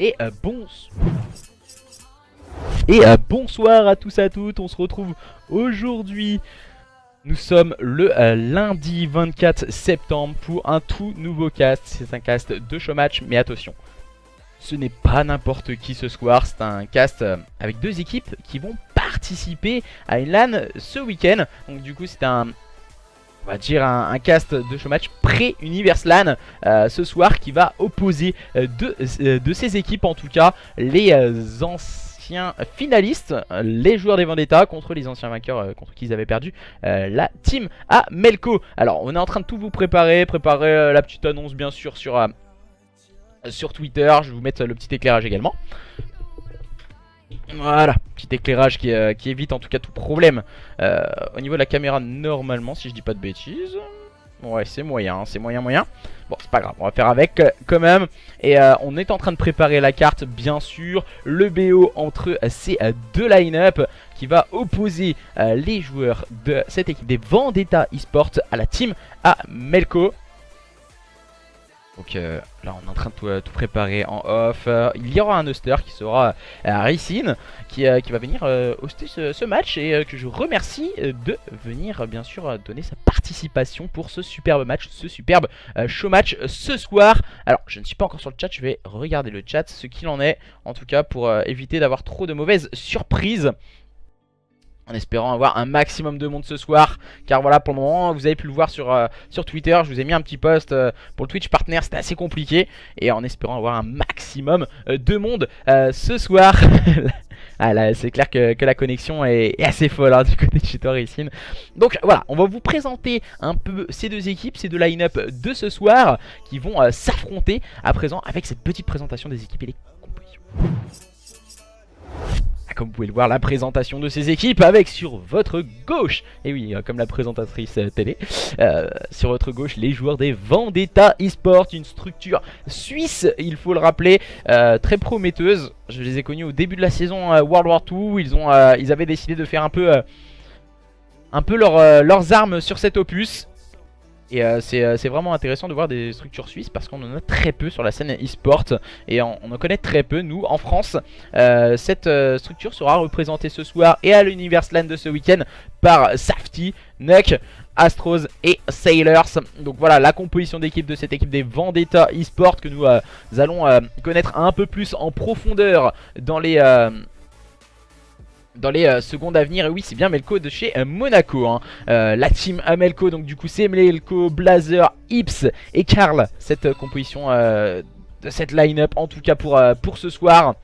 Et bonsoir à tous et à toutes, on se retrouve aujourd'hui. Nous sommes le lundi 24 septembre pour un tout nouveau cast. C'est un cast de showmatch, mais attention, ce n'est pas n'importe qui ce soir. C'est un cast avec deux équipes qui vont participer à une LAN ce week-end. Donc du coup c'est on va dire un cast de showmatch pré-Universe LAN ce soir qui va opposer de ces équipes, en tout cas les anciens finalistes, les joueurs des Vendetta contre les anciens vainqueurs contre qui ils avaient perdu, la team Amelco. Alors on est en train de tout vous préparer la petite annonce bien sûr sur Twitter. Je vais vous mettre le petit éclairage également. Voilà, petit éclairage qui évite en tout cas tout problème. Au niveau de la caméra, normalement, si je dis pas de bêtises. Ouais, c'est moyen, moyen. Bon, c'est pas grave, on va faire avec quand même. Et on est en train de préparer la carte, bien sûr. Le BO entre ces deux line-up qui va opposer les joueurs de cette équipe des Vendetta eSport à la team Amelco. Donc là on est en train de tout préparer en off. Il y aura un hoster qui sera Ricin qui va venir hoster ce match. Et que je remercie de venir bien sûr donner sa participation pour ce superbe match, ce superbe show match ce soir. Alors je ne suis pas encore sur le chat, je vais regarder le chat, ce qu'il en est. En tout cas pour éviter d'avoir trop de mauvaises surprises, en espérant avoir un maximum de monde ce soir. Car voilà, pour le moment, vous avez pu le voir sur Twitter, je vous ai mis un petit post pour le Twitch Partner, c'était assez compliqué. Et en espérant avoir un maximum de monde ce soir. Ah là, c'est clair que la connexion est assez folle hein, du côté de chez toi, Ricin. Donc voilà, on va vous présenter un peu ces deux équipes, ces deux line-up de ce soir qui vont s'affronter à présent avec cette petite présentation des équipes et les compositions. Comme vous pouvez le voir, la présentation de ces équipes avec sur votre gauche, et oui, comme la présentatrice télé, sur votre gauche, les joueurs des Vendetta eSport, une structure suisse, il faut le rappeler, très prometteuse. Je les ai connus au début de la saison World War II, ils avaient décidé de faire un peu leurs armes sur cet opus. Et c'est vraiment intéressant de voir des structures suisses parce qu'on en a très peu sur la scène e-sport. Et on en connaît très peu, nous, en France. Cette structure sera représentée ce soir et à l'Universe LAN de ce week-end par Safety, Nuck, Astros et Sailors. Donc voilà la composition d'équipe de cette équipe des Vendetta eSport que nous allons connaître un peu plus en profondeur dans les secondes à venir. Et oui, c'est bien Melco de chez Monaco hein. La team Amelco, donc du coup c'est Melco, Blazer, Ips et Karl. Cette composition de cette line-up en tout cas pour ce soir.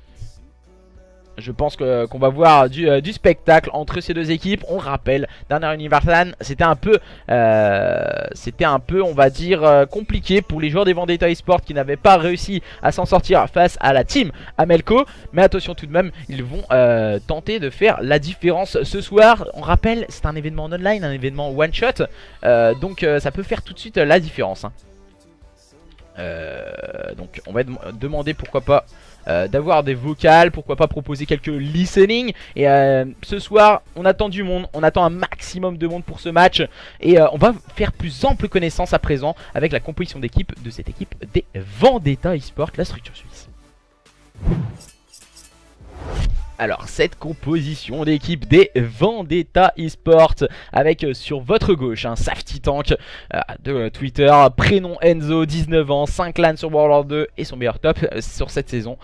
Je pense qu'on va voir du spectacle entre ces deux équipes. On rappelle, dernière Universe LAN, c'était un peu, on va dire, compliqué pour les joueurs des Vendetta eSport qui n'avaient pas réussi à s'en sortir face à la team Amelco. Mais attention tout de même, ils vont tenter de faire la différence ce soir. On rappelle, c'est un événement en online, un événement one shot, donc ça peut faire tout de suite la différence. Hein. Donc on va demander pourquoi pas d'avoir des vocales, pourquoi pas proposer quelques listening. Et ce soir on attend du monde, on attend un maximum de monde pour ce match. Et on va faire plus ample connaissance à présent avec la composition d'équipe de cette équipe des Vendetta eSport, la structure suisse. Alors cette composition d'équipe des Vendetta eSport avec sur votre gauche un Safety Tank de Twitter, prénom Enzo, 19 ans, 5 LAN sur World War 2 et son meilleur top sur cette saison.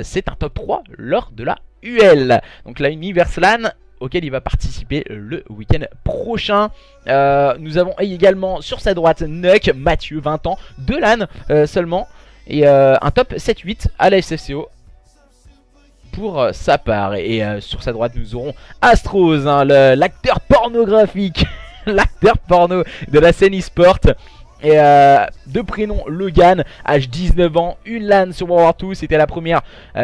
C'est un top 3 lors de la UL, donc la Universe LAN auquel il va participer le week-end prochain. Nous avons également sur sa droite Nuck, Mathieu, 20 ans, 2 LAN seulement et un top 7-8 à la SFCO pour sa part. Et sur sa droite nous aurons Astros hein, l'acteur pornographique l'acteur porno de la scène e-sport. Et de prénom Logan, âge 19 ans, une LAN sur World War 2, c'était la première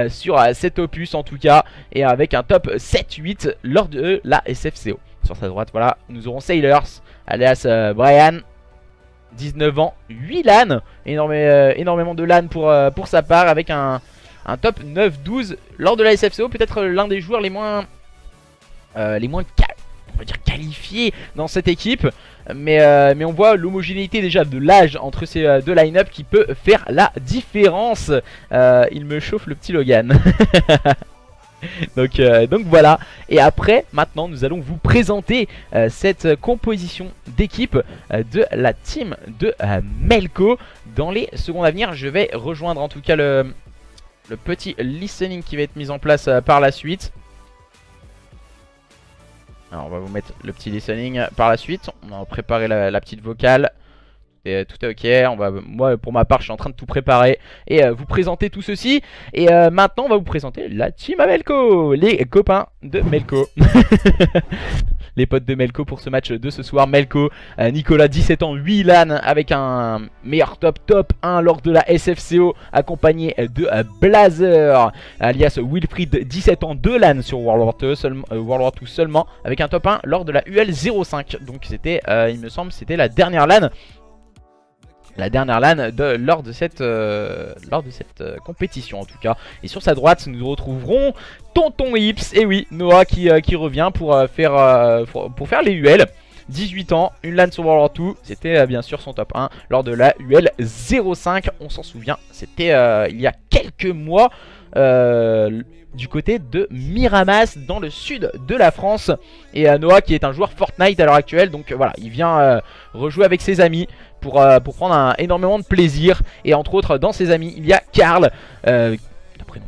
sur cet opus en tout cas. Et avec un top 7-8 lors de la SFCO. Sur sa droite voilà, nous aurons Sailors, alias Brian, 19 ans, 8 LAN, énormément de LAN pour sa part, avec un top 9-12 lors de la SFCO, peut-être l'un des joueurs les moins on va dire qualifié dans cette équipe. Mais on voit l'homogénéité déjà de l'âge entre ces deux line-up qui peut faire la différence. Il me chauffe le petit Logan. Donc voilà. Et après, maintenant, nous allons vous présenter cette composition d'équipe de la team de Melko. Dans les secondes à venir, je vais rejoindre en tout cas le petit listening qui va être mis en place par la suite. Alors on va vous mettre le petit listening par la suite. On a préparé la petite vocale. Et tout est ok. Moi pour ma part je suis en train de tout préparer et vous présenter tout ceci. Et maintenant on va vous présenter la team à Melko. Les copains de Melko. Les potes de Melko pour ce match de ce soir. Melko, Nicolas, 17 ans, 8 LAN avec un meilleur top 1 lors de la SFCO, accompagné de Blazer, alias Wilfried, 17 ans, 2 LAN sur World War 2 seulement, avec un top 1 lors de la UL 05. Donc c'était, il me semble, c'était la dernière LAN. Lors de cette compétition en tout cas. Et sur sa droite nous retrouverons Tonton Ips. Et oui, Noah qui revient pour faire les UL. 18 ans, une LAN sur World War 2. C'était bien sûr son top 1 lors de la UL 05. On s'en souvient, c'était il y a quelques mois du côté de Miramas dans le sud de la France. Et Noah qui est un joueur Fortnite à l'heure actuelle. Donc voilà, il vient rejouer avec ses amis pour prendre énormément de plaisir. Et entre autres dans ses amis il y a Karl,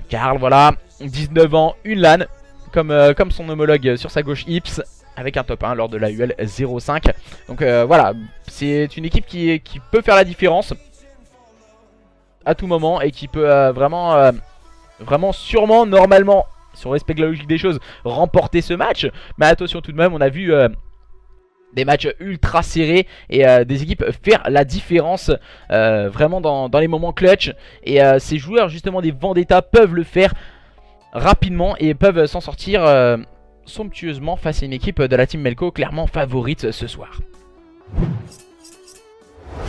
Karl, voilà, 19 ans, une LAN comme son homologue sur sa gauche Ips, avec un top 1 lors de la UL 05. Donc voilà, c'est une équipe qui peut faire la différence à tout moment et qui peut vraiment sûrement, normalement, si on respecte la logique des choses, remporter ce match. Mais attention tout de même, on a vu des matchs ultra serrés et des équipes faire la différence vraiment dans les moments clutch. Et ces joueurs justement des Vendetta peuvent le faire rapidement et peuvent s'en sortir somptueusement face à une équipe de la team Melko clairement favorite ce soir.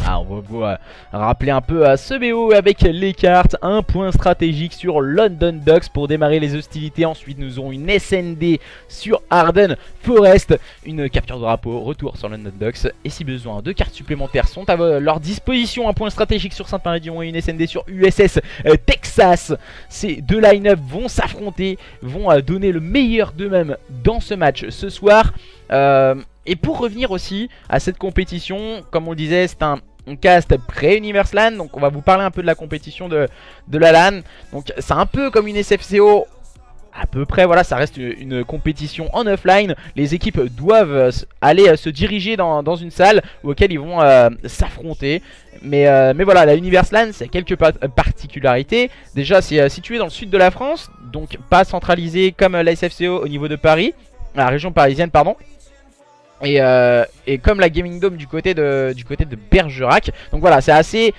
Ah, on va vous rappeler un peu à ce BO avec les cartes. Un point stratégique sur London Docks pour démarrer les hostilités. Ensuite nous aurons une SND sur Arden Forest, une capture de drapeau, retour sur London Docks. Et si besoin, 2 cartes supplémentaires sont à leur disposition. Un point stratégique sur Saint-Marie-du-Mont et une SND sur USS Texas. Ces deux line-up vont s'affronter, vont donner le meilleur d'eux-mêmes dans ce match ce soir. Et pour revenir aussi à cette compétition, comme on le disait, c'est un cast pré-Universe LAN. Donc on va vous parler un peu de la compétition de la LAN. Donc c'est un peu comme une SFCO à peu près, voilà, ça reste une compétition en offline. Les équipes doivent aller se diriger dans une salle auquel ils vont s'affronter. Mais voilà, la Universe LAN, c'est quelques particularités. Déjà, c'est situé dans le sud de la France, donc pas centralisé comme la SFCO au niveau de Paris, la région parisienne, pardon. Et comme la Gaming Dome du côté de Bergerac. Donc voilà, c'est assez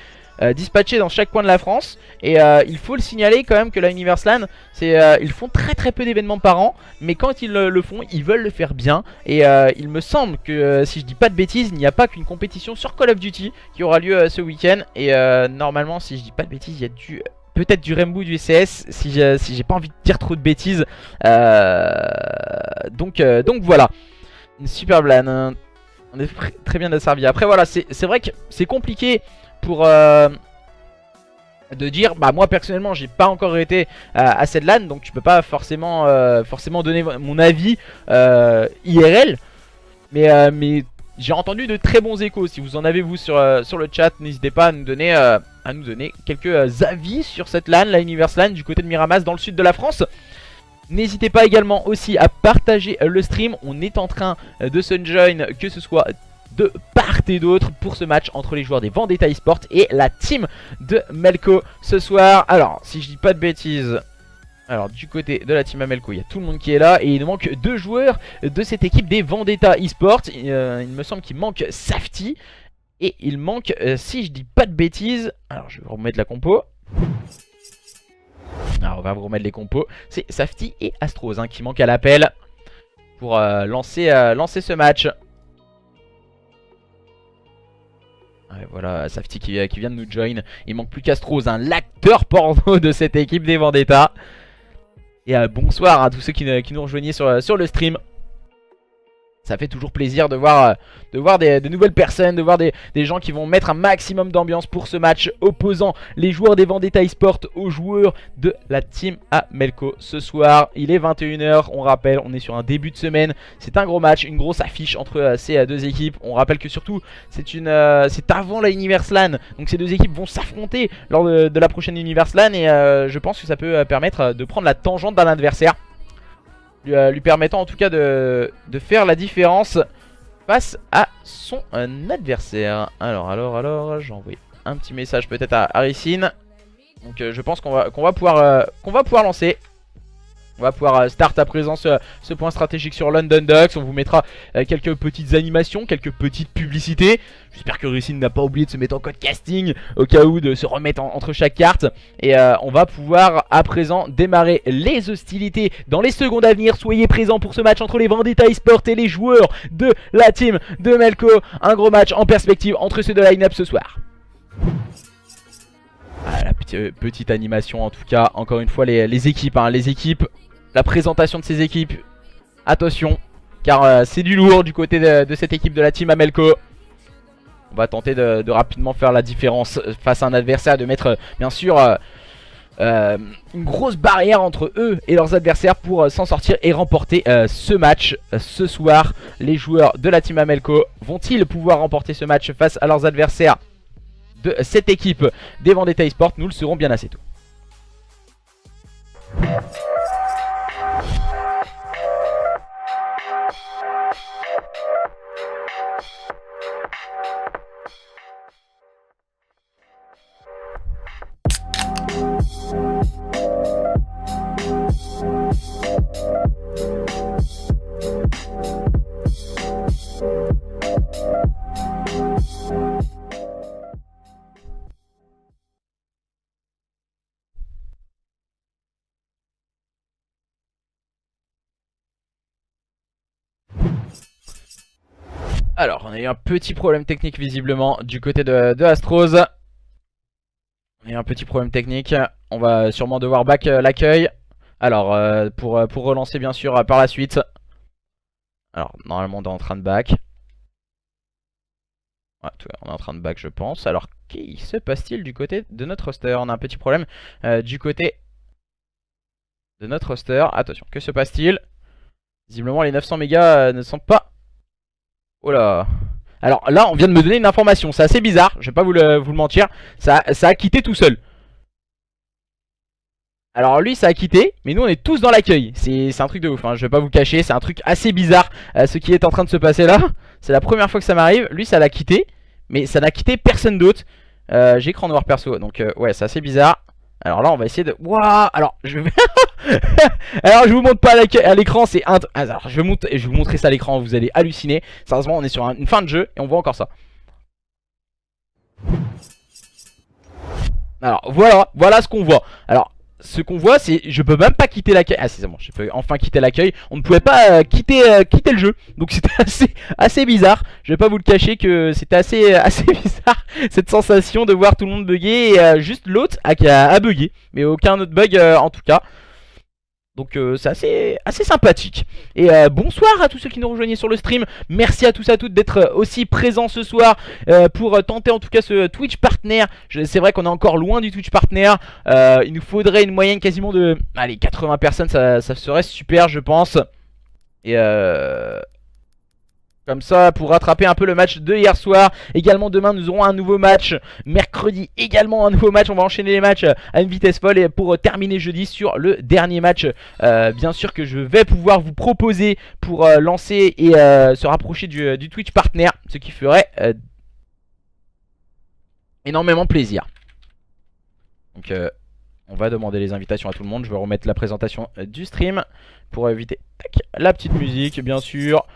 dispatché dans chaque coin de la France. Et il faut le signaler quand même que la Universe LAN, ils font très peu d'événements par an. Mais quand ils le font, ils veulent le faire bien. Et il me semble que si je dis pas de bêtises, il n'y a pas qu'une compétition sur Call of Duty qui aura lieu ce week-end. Et normalement, si je dis pas de bêtises, il y a peut-être du Rainbow, du CS, si j'ai pas envie de dire trop de bêtises. Donc voilà. Une superbe LAN, on est très bien desservi. Après voilà, c'est vrai que c'est compliqué pour de dire, bah moi personnellement j'ai pas encore été à cette LAN, donc je peux pas forcément donner mon avis IRL. Mais j'ai entendu de très bons échos. Si vous en avez vous sur le chat, n'hésitez pas à nous donner quelques avis sur cette LAN, la Universe LAN du côté de Miramas dans le sud de la France. N'hésitez pas également aussi à partager le stream. On est en train de se join, que ce soit de part et d'autre, pour ce match entre les joueurs des Vendetta eSport et la team de Melko ce soir. Alors, si je dis pas de bêtises, alors du côté de la team à Melko, il y a tout le monde qui est là. Et il manque 2 joueurs de cette équipe des Vendetta eSport. Il me semble qu'il manque Safety. Et il manque, si je dis pas de bêtises, alors je vais vous remettre la compo. Alors on va vous remettre les compos. C'est Safety et Astros qui manquent à l'appel pour lancer ce match. Ouais, voilà, Safety qui vient de nous join. Il manque plus qu'Astros, l'acteur porno de cette équipe des Vendetta. Et bonsoir à tous ceux qui nous rejoignaient sur le stream. Ça fait toujours plaisir de voir de nouvelles personnes, de voir des gens qui vont mettre un maximum d'ambiance pour ce match opposant les joueurs des Vendetta eSport aux joueurs de la team Amelco. Ce soir, il est 21 h, on rappelle, on est sur un début de semaine. C'est un gros match, une grosse affiche entre ces deux équipes. On rappelle que surtout, c'est avant la Universe LAN. Donc ces deux équipes vont s'affronter lors de la prochaine Universe LAN. Et je pense que ça peut permettre de prendre la tangente d'un adversaire. Lui permettant en tout cas de faire la différence face à son adversaire. Alors, j'ai envoyé un petit message peut-être à Harrison. Donc je pense qu'on va pouvoir lancer. On va pouvoir start à présent ce point stratégique sur London Ducks. On vous mettra quelques petites animations, quelques petites publicités. J'espère que Racine n'a pas oublié de se mettre en code casting au cas où, de se remettre entre chaque carte. Et on va pouvoir à présent démarrer les hostilités dans les secondes à venir. Soyez présents pour ce match entre les Vendetta eSport et les joueurs de la team de Melco. Un gros match en perspective entre ces deux line-up ce soir. Ah, la petite animation en tout cas. Encore une fois les équipes, les équipes. La présentation de ces équipes, attention, car c'est du lourd du côté de cette équipe de la team Amelco. On va tenter de rapidement faire la différence face à un adversaire, de mettre bien sûr une grosse barrière entre eux et leurs adversaires pour s'en sortir et remporter ce match ce soir. Les joueurs de la team Amelco vont-ils pouvoir remporter ce match face à leurs adversaires de cette équipe des Vendetta eSport? Nous le saurons bien assez tôt. Alors, on a eu un petit problème technique visiblement du côté de Astros. On a eu un petit problème technique. On va sûrement devoir back l'accueil. Alors, pour relancer bien sûr par la suite. Alors, normalement on est en train de back. Ouais, on est en train de back je pense. Alors, qui se passe-t-il du côté de notre roster? On a un petit problème du côté de notre roster. Attention, que se passe-t-il? Visiblement les 900 mégas ne sont pas... Oh là. Alors là on vient de me donner une information, c'est assez bizarre, je vais pas vous le mentir. Ça a quitté tout seul. Alors lui ça a quitté, mais nous on est tous dans l'accueil. C'est un truc de ouf, je vais pas vous cacher, c'est un truc assez bizarre ce qui est en train de se passer là. C'est la première fois que ça m'arrive, lui ça l'a quitté, mais ça n'a quitté personne d'autre. J'ai écran noir perso, donc ouais c'est assez bizarre. Alors là on va essayer de... Waouh. Alors je vais... Alors je vous montre pas à l'écran, c'est un... Alors je vais vous montrer ça à l'écran, vous allez halluciner. Sérieusement on est sur une fin de jeu et on voit encore ça. Alors voilà ce qu'on voit. Alors ce qu'on voit c'est... Je peux même pas quitter l'accueil. Ah c'est bon, je peux enfin quitter l'accueil. On ne pouvait pas quitter le jeu. Donc c'était assez bizarre. Je vais pas vous le cacher que c'était assez bizarre cette sensation de voir tout le monde bugger. Et juste l'autre a bugué. Mais aucun autre bug en tout cas. Donc c'est assez sympathique. Et bonsoir à tous ceux qui nous rejoignent sur le stream. Merci à tous et à toutes d'être aussi présents ce soir pour tenter en tout cas ce Twitch Partner. C'est vrai qu'on est encore loin du Twitch Partner. Il nous faudrait une moyenne quasiment de... Allez, 80 personnes, ça serait super je pense. Et comme ça pour rattraper un peu le match de hier soir. Également demain nous aurons un nouveau match. Mercredi également un nouveau match. On va enchaîner les matchs à une vitesse folle. Et pour terminer jeudi sur le dernier match bien sûr que je vais pouvoir vous proposer pour lancer et se rapprocher du Twitch Partner. Ce qui ferait énormément plaisir. Donc on va demander les invitations à tout le monde. Je vais remettre la présentation du stream pour éviter la petite musique bien sûr.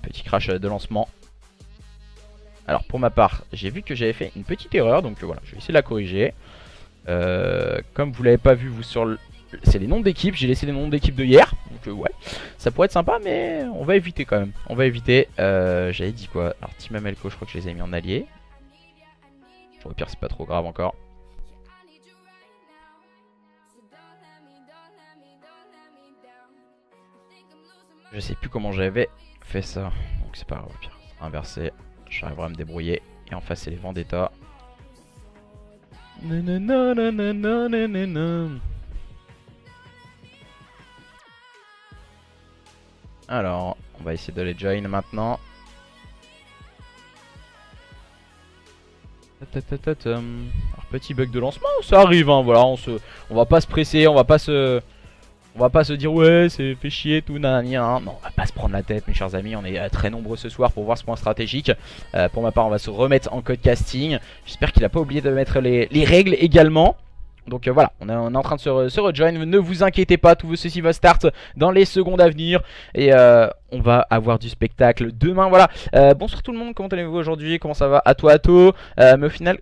Petit crash de lancement. Alors pour ma part j'ai vu que j'avais fait une petite erreur. Donc voilà, je vais essayer de la corriger. Comme vous l'avez pas vu vous sur le... C'est les noms d'équipe, j'ai laissé les noms d'équipe de hier. Donc ouais, ça pourrait être sympa mais on va éviter quand même. On va éviter, j'avais dit quoi? Alors Team Amelco je crois que je les ai mis en allié. Au pire c'est pas trop grave encore. Je sais plus comment j'avais fait ça. Donc c'est pas grave, au pire. Inversé, j'arriverai à me débrouiller. Et en face, c'est les Vendetta. Alors, on va essayer de les join maintenant. Alors, petit bug de lancement, ça arrive, hein, voilà, on va pas se presser, on va pas se dire ouais c'est fait chier tout nanani, hein. Non, on va pas se prendre la tête mes chers amis, on est très nombreux ce soir pour voir ce point stratégique. Pour ma part on va se remettre en code casting. J'espère qu'il a pas oublié de mettre les règles également. Donc voilà, on est en train de se rejoin, ne vous inquiétez pas, tout ceci va start dans les secondes à venir. Et on va avoir du spectacle demain, voilà. Bonsoir tout le monde, comment allez-vous aujourd'hui? Comment ça va? À toi, mais au final...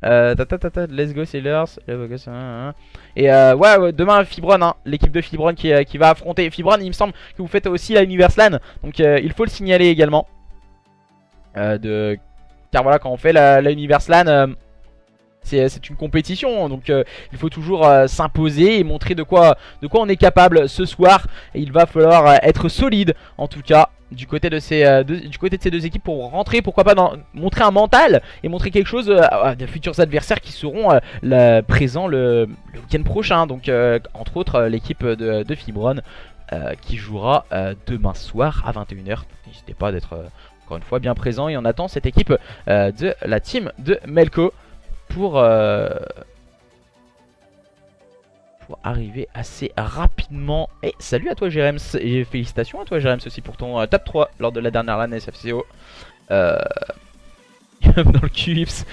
let's go Sailors. Et ouais, demain Fibron, hein, l'équipe de Fibron qui va affronter Fibron. Il me semble que vous faites aussi la Universal, donc il faut le signaler également. Car voilà, quand on fait la Universal, c'est une compétition, donc il faut toujours s'imposer et montrer de quoi on est capable ce soir. Et il va falloir être solide en tout cas du côté de ces deux équipes pour rentrer, pourquoi pas montrer un mental et montrer quelque chose de futurs adversaires qui seront présents le week-end prochain. Donc entre autres l'équipe de Fibron qui jouera demain soir à 21 h. N'hésitez pas d'être encore une fois bien présent, et on attend cette équipe de la team de Melko pour arriver assez rapidement. Et salut à toi Jérems, et félicitations à toi Jérems aussi pour ton top 3 lors de la dernière LAN SFCO. Dans le QIPS.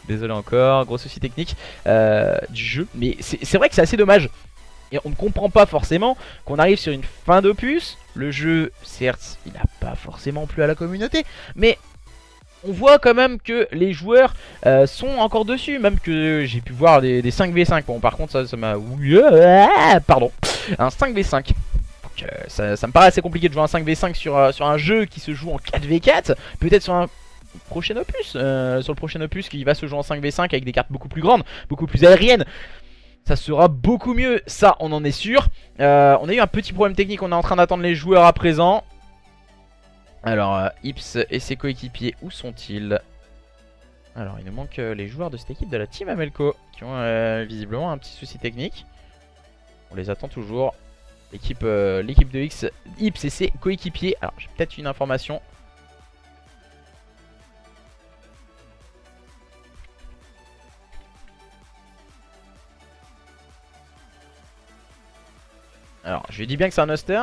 Désolé encore, gros souci technique du jeu. Mais c'est vrai que c'est assez dommage. Et on ne comprend pas forcément qu'on arrive sur une fin d'opus. Le jeu, certes, il n'a pas forcément plu à la communauté, mais on voit quand même que les joueurs sont encore dessus. Même que j'ai pu voir des 5v5. Bon, par contre, ça m'a... Pardon. Un 5v5. Donc, ça me paraît assez compliqué de jouer un 5v5 sur un jeu qui se joue en 4v4. Peut-être sur un prochain opus. Sur le prochain opus qui va se jouer en 5v5 avec des cartes beaucoup plus grandes, beaucoup plus aériennes. Ça sera beaucoup mieux, ça on en est sûr. On a eu un petit problème technique, on est en train d'attendre les joueurs à présent. Alors Ips et ses coéquipiers, où sont-ils? Alors il nous manque les joueurs de cette équipe de la team Amelco qui ont visiblement un petit souci technique. On les attend toujours. L'équipe de Ips et ses coéquipiers. Alors j'ai peut-être une information. Alors, je lui dis bien que c'est un Oster.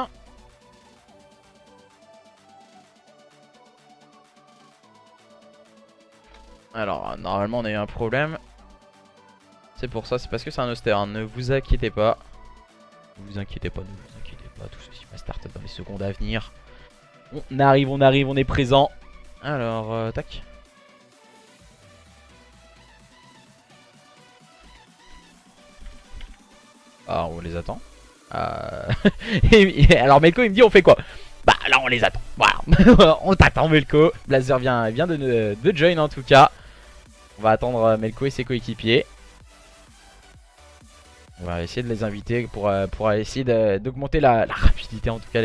Alors, normalement, on a eu un problème. C'est pour ça, c'est parce que c'est un Oster. Hein. Ne vous inquiétez pas. Ne vous inquiétez pas, Tout ceci va start dans les secondes à venir. On arrive, on est présent. Alors, tac. Ah, on les attend. Alors Melko il me dit on fait quoi? Bah là on les attend, voilà. On t'attend Melko. Blazer vient de join en tout cas. On va attendre Melko et ses coéquipiers. On va essayer de les inviter pour essayer d'augmenter la rapidité en tout cas.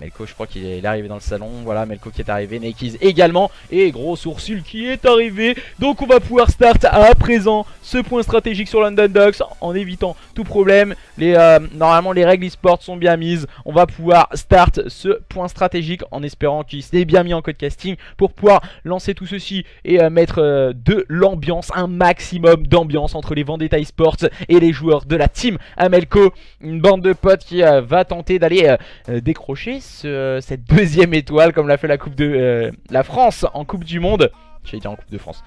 Melko, je crois qu'il est arrivé dans le salon. Voilà, Melko qui est arrivé, Nakiz également. Et gros sourcil qui est arrivé. Donc on va pouvoir start à présent ce point stratégique sur London Docks en évitant tout problème. Normalement les règles e-sport sont bien mises. On va pouvoir start ce point stratégique en espérant qu'il s'est bien mis en code casting pour pouvoir lancer tout ceci et mettre de l'ambiance, un maximum d'ambiance entre les Vendetta e-sports et les joueurs de la team Amelco. Une bande de potes qui va tenter d'aller décrocher cette deuxième étoile comme l'a fait la France en Coupe du Monde. J'allais dire en Coupe de France.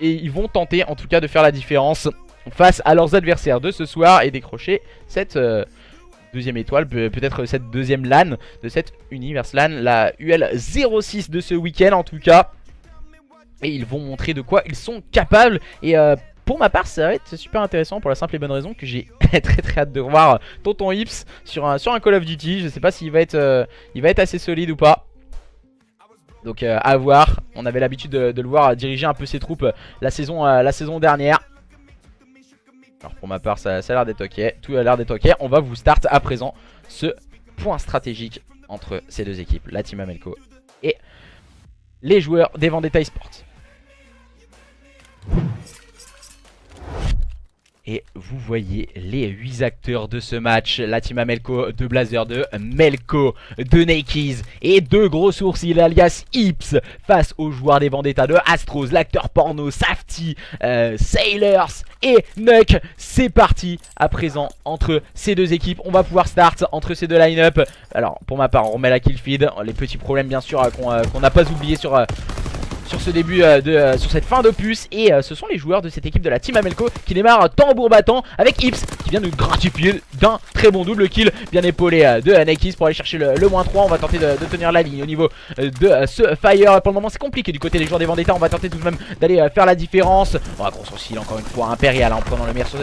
Et ils vont tenter en tout cas de faire la différence face à leurs adversaires de ce soir et décrocher cette deuxième étoile, peut-être cette deuxième LAN de cette Universe LAN, la UL 06 de ce week-end en tout cas. Et ils vont montrer de quoi ils sont capables. Et pour ma part ça va être super intéressant pour la simple et bonne raison que j'ai très hâte de voir Tonton Ips sur un Call of Duty. Je sais pas s'il va être assez solide ou pas. Donc à voir. On avait l'habitude de le voir diriger un peu ses troupes la saison dernière. Alors pour ma part ça a l'air d'être ok, tout a l'air d'être ok. On va vous start à présent ce point stratégique entre ces deux équipes, la team Amelco et les joueurs des Vendetta Esports. Et vous voyez les 8 acteurs de ce match. La team Amelco de Blazer, de Melco, de Nakeys et de Gros Sourcils alias Ips face aux joueurs des Vendetta de Astros, l'acteur porno, Safety, Sailors et Nuck. C'est parti à présent entre ces deux équipes. On va pouvoir start entre ces deux line-up. Alors pour ma part on remet la kill feed. Les petits problèmes bien sûr qu'on n'a pas oublié sur ce début sur cette fin d'opus. Et ce sont les joueurs de cette équipe de la team Amelco qui démarrent tambour battant avec Ips qui vient de gratifier d'un très bon double kill bien épaulé de Nakeys pour aller chercher le -3. On va tenter de tenir la ligne au niveau de ce fire. Pour le moment c'est compliqué du côté des joueurs des Vendetta. On va tenter tout de même d'aller faire la différence. On va Gros Sourcil encore une fois impérial en prenant le meilleur sur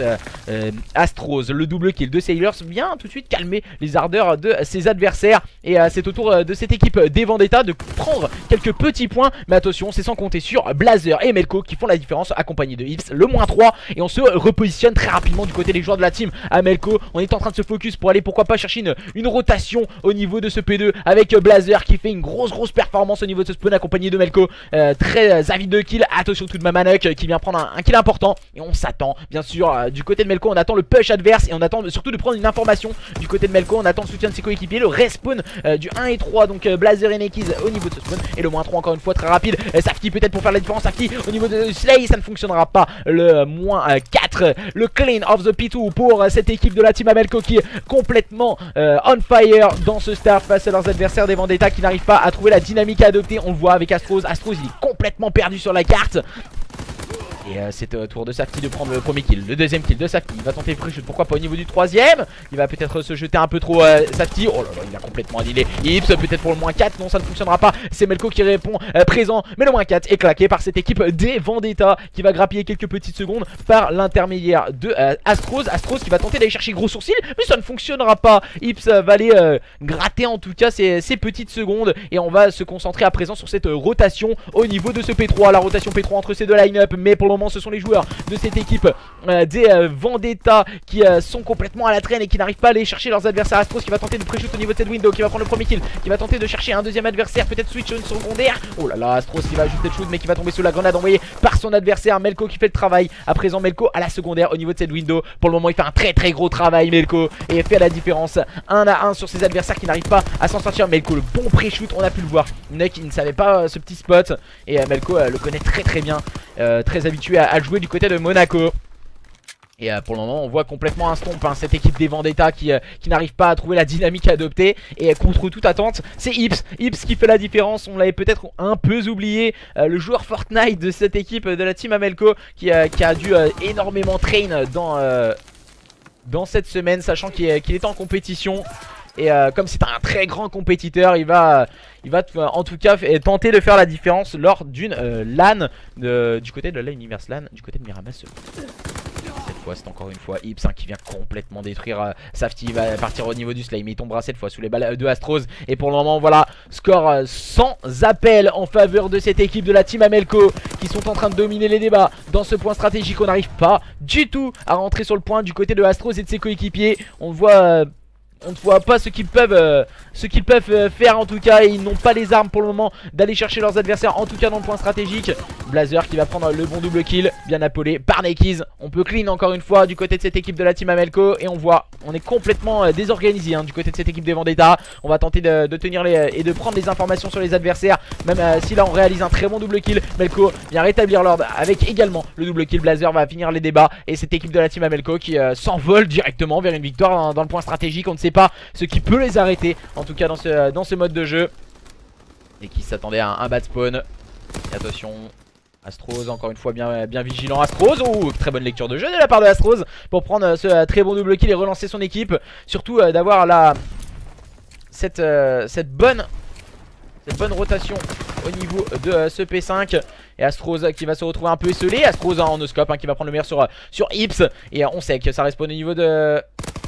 Astros. Le double kill de Sailors vient tout de suite calmer les ardeurs de ses adversaires. Et c'est au tour de cette équipe des Vendetta de prendre quelques petits points. Mais attention, c'est sans compter sur Blazer et Melco qui font la différence accompagnés de Ips, le -3. Et on se repositionne très rapidement du côté des joueurs de la team Amelco. On est en train de se focus pour aller pourquoi pas chercher une rotation au niveau de ce P2 avec Blazer qui fait une grosse performance au niveau de ce spawn accompagné de Melco. Très avide de kill. Attention tout de même à Nuck qui vient prendre un kill important. Et on s'attend bien sûr du côté de Melco. On attend le push adverse et on attend surtout de prendre une information du côté de Melco. On attend le soutien de ses coéquipiers, le respawn du 1 et 3. Donc Blazer et Nakeys au niveau de ce spawn. Et le -3 encore une fois très rapide. Safety peut-être pour faire la différence. Safety au niveau de Slay, ça ne fonctionnera pas. Le -4, le clean of the P2 pour cette équipe de la team Amelco qui est complètement on fire dans ce start face à leurs adversaires des Vendetta qui n'arrivent pas à trouver la dynamique à adopter. On le voit avec Astros. Astros il est complètement perdu sur la carte. Et c'est au tour de Safety de prendre le premier kill. Le deuxième kill de Safety. Il va tenter le free shoot. Pourquoi pas au niveau du troisième. Il va peut-être se jeter un peu trop Safety. Oh là là, il a complètement annihilé Ips. Peut-être pour le -4. Non, ça ne fonctionnera pas. C'est Melco qui répond présent. Mais le -4 est claqué par cette équipe des Vendetta qui va grappiller quelques petites secondes par l'intermédiaire de Astros. Astros qui va tenter d'aller chercher Gros Sourcil. Mais ça ne fonctionnera pas. Ips va aller gratter en tout cas ces petites secondes. Et on va se concentrer à présent sur cette rotation au niveau de ce P3. La rotation P3 entre ces deux line-up. Mais pour le moment ce sont les joueurs de cette équipe des Vendetta qui sont complètement à la traîne et qui n'arrivent pas à aller chercher leurs adversaires. Astros qui va tenter de pré-shoot au niveau de cette window, qui va prendre le premier kill, qui va tenter de chercher un deuxième adversaire, peut-être switch une secondaire. Oh là là, Astros qui va ajouter le shoot mais qui va tomber sous la grenade envoyée par son adversaire. Melco qui fait le travail. À présent Melco à la secondaire au niveau de cette window. Pour le moment il fait un très gros travail Melco et fait la différence 1 à 1 sur ses adversaires qui n'arrivent pas à s'en sortir. Melco le bon pré-shoot, on a pu le voir. Nuck il ne savait pas ce petit spot et Melco le connaît très bien, très habitué à jouer du côté de Monaco. Et pour le moment on voit complètement un stomp cette équipe des Vendetta qui n'arrive pas à trouver la dynamique à adopter. Et contre toute attente c'est Ips qui fait la différence. On l'avait peut-être un peu oublié, le joueur Fortnite de cette équipe de la team Amelco qui a dû énormément train dans cette semaine, sachant qu'il est en compétition. Et comme c'est un très grand compétiteur, il va en tout cas tenter de faire la différence lors d'une LAN du côté de la Universe LAN, du côté de Miramas. Cette fois c'est encore une fois Ips qui vient complètement détruire Safety. Il va partir au niveau du slime, il tombera cette fois sous les balles de Astros. Et pour le moment voilà, score sans appel en faveur de cette équipe de la team Amelco qui sont en train de dominer les débats dans ce point stratégique. On n'arrive pas du tout à rentrer sur le point du côté de Astros et de ses coéquipiers. On ne voit pas ce qu'ils peuvent faire en tout cas. Et ils n'ont pas les armes pour le moment d'aller chercher leurs adversaires, en tout cas dans le point stratégique. Blazer qui va prendre le bon double kill, bien appaulé par Nakeys. On peut clean encore une fois du côté de cette équipe de la team Amelco. Et on voit, on est complètement désorganisé du côté de cette équipe des Vendetta. On va tenter de tenir et de prendre des informations sur les adversaires. Même si là on réalise un très bon double kill. Melco vient rétablir l'ordre avec également le double kill. Blazer va finir les débats. Et cette équipe de la team Amelco qui s'envole directement vers une victoire dans le point stratégique. On ne sait pas ce qui peut les arrêter en tout cas dans ce mode de jeu. Et qui s'attendait à un bad spawn. Et attention, Astros encore une fois bien vigilant. Astros, oh, très bonne lecture de jeu de la part de Astros pour prendre ce très bon double kill et relancer son équipe. Surtout d'avoir cette bonne rotation au niveau de ce P5. Et Astros qui va se retrouver un peu esselé. Astros en no-scope qui va prendre le meilleur sur Ips. Et on sait que ça respawn au niveau de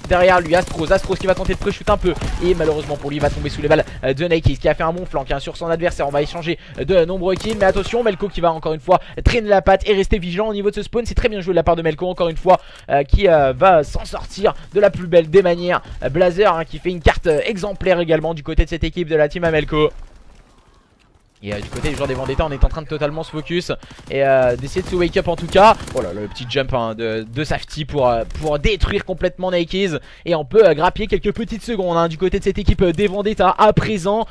derrière lui Astros qui va tenter de pré-shoot un peu. Et malheureusement pour lui il va tomber sous les balles de Nike qui a fait un bon flank sur son adversaire. On va échanger de nombreux kills. Mais attention, Melko qui va encore une fois traîner la patte et rester vigilant au niveau de ce spawn. C'est très bien joué de la part de Melko encore une fois, qui va s'en sortir de la plus belle des manières. Blazer qui fait une carte exemplaire également du côté de cette équipe de la team Amelco. Et du côté des joueurs des Vendetta, on est en train de totalement se focus et d'essayer de se wake up en tout cas. Oh là là, le petit jump de Safety pour détruire complètement Nikes. Et on peut grappiller quelques petites secondes du côté de cette équipe des Vendetta. À présent,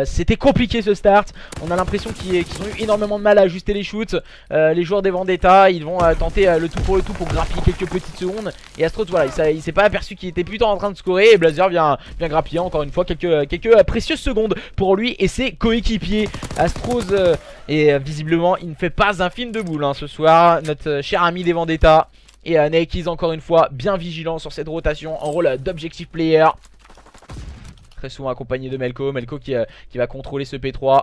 c'était compliqué ce start. On a l'impression qu'ils ont eu énormément de mal à ajuster les shoots. Les joueurs des Vendetta, ils vont tenter le tout pour grappiller quelques petites secondes. Et Astros, voilà, il s'est pas aperçu qu'il était plutôt en train de scorer. Et Blazer vient grappiller encore une fois quelques précieuses secondes pour lui et ses coéquipiers. Astros et visiblement il ne fait pas un film de boule ce soir, notre cher ami des Vendetta. Et Nikes encore une fois bien vigilant sur cette rotation en rôle d'objective player. Très souvent accompagné de Melko qui va contrôler ce P3.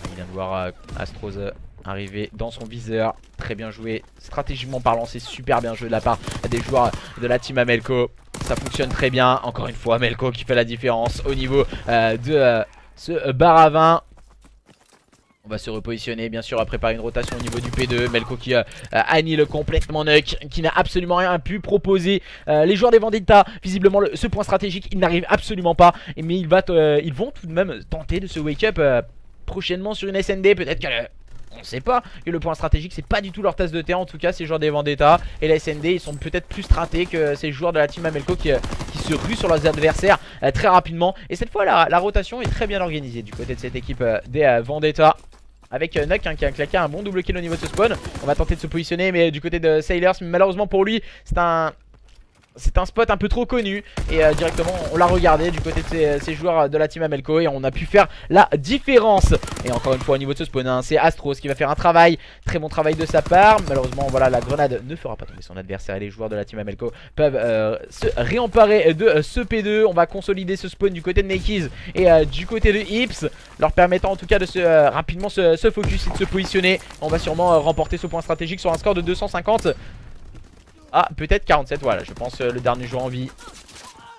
Il vient de voir Astros arriver dans son viseur. Très bien joué, stratégiquement parlant c'est super bien joué de la part des joueurs de la team Amelco. Ça fonctionne très bien, encore une fois Melko qui fait la différence au niveau de ce bar à 20. On va se repositionner bien sûr à préparer une rotation au niveau du P2. Melko qui annule complètement Nuck, qui n'a absolument rien pu proposer. Les joueurs des Vendetta, visiblement ce point stratégique ils n'arrivent absolument pas. Mais ils vont tout de même tenter de se wake up prochainement sur une SND. Peut-être que on sait pas, que le point stratégique c'est pas du tout leur tasse de thé. En tout cas ces joueurs des Vendetta et la SND ils sont peut-être plus stratés que ces joueurs de la team Amelco qui se ruent sur leurs adversaires très rapidement. Et cette fois la rotation est très bien organisée du côté de cette équipe des Vendetta. Avec Nuck qui a claqué un bon double kill au niveau de ce spawn. On va tenter de se positionner mais du côté de Sailors, mais malheureusement pour lui c'est un spot un peu trop connu. Et directement on l'a regardé du côté de ces joueurs de la team Amelco. Et on a pu faire la différence. Et encore une fois au niveau de ce spawn c'est Astros qui va faire un travail, très bon travail de sa part. Malheureusement voilà, la grenade ne fera pas tomber son adversaire. Et les joueurs de la team Amelco peuvent se réemparer de ce P2. On va consolider ce spawn du côté de Nikes et du côté de Ips, leur permettant en tout cas de rapidement se focus et de se positionner. On va sûrement remporter ce point stratégique sur un score de 250. Ah, peut-être 47, voilà, je pense le dernier joueur en vie.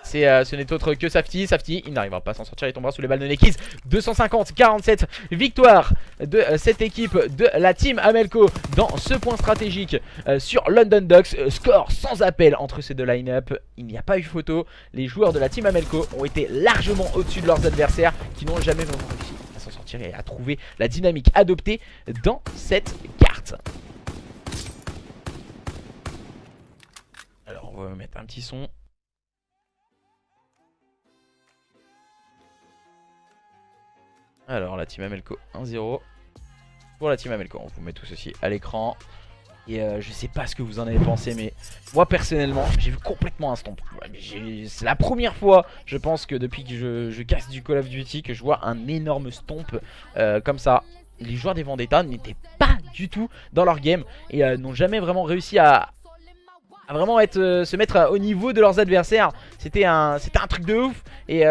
Ce n'est autre que Safety. Safety, il n'arrivera pas à s'en sortir, il tombera sous les balles de Nikes. 250-47, victoire de cette équipe de la team Amelco dans ce point stratégique sur London Docks. Score sans appel entre ces deux line-up. Il n'y a pas eu photo. Les joueurs de la team Amelco ont été largement au-dessus de leurs adversaires qui n'ont jamais vraiment réussi à s'en sortir et à trouver la dynamique adoptée dans cette carte. Alors on va mettre un petit son. Alors la team Amelco 1-0 pour la team Amelco. On vous met tout ceci à l'écran. Et je sais pas ce que vous en avez pensé, mais moi personnellement j'ai vu complètement un stomp. C'est la première fois je pense que depuis que je casse du Call of Duty que je vois un énorme stomp comme ça. Les joueurs des Vendetta n'étaient pas du tout dans leur game et n'ont jamais vraiment réussi à vraiment se mettre au niveau de leurs adversaires. C'était un truc de ouf. Et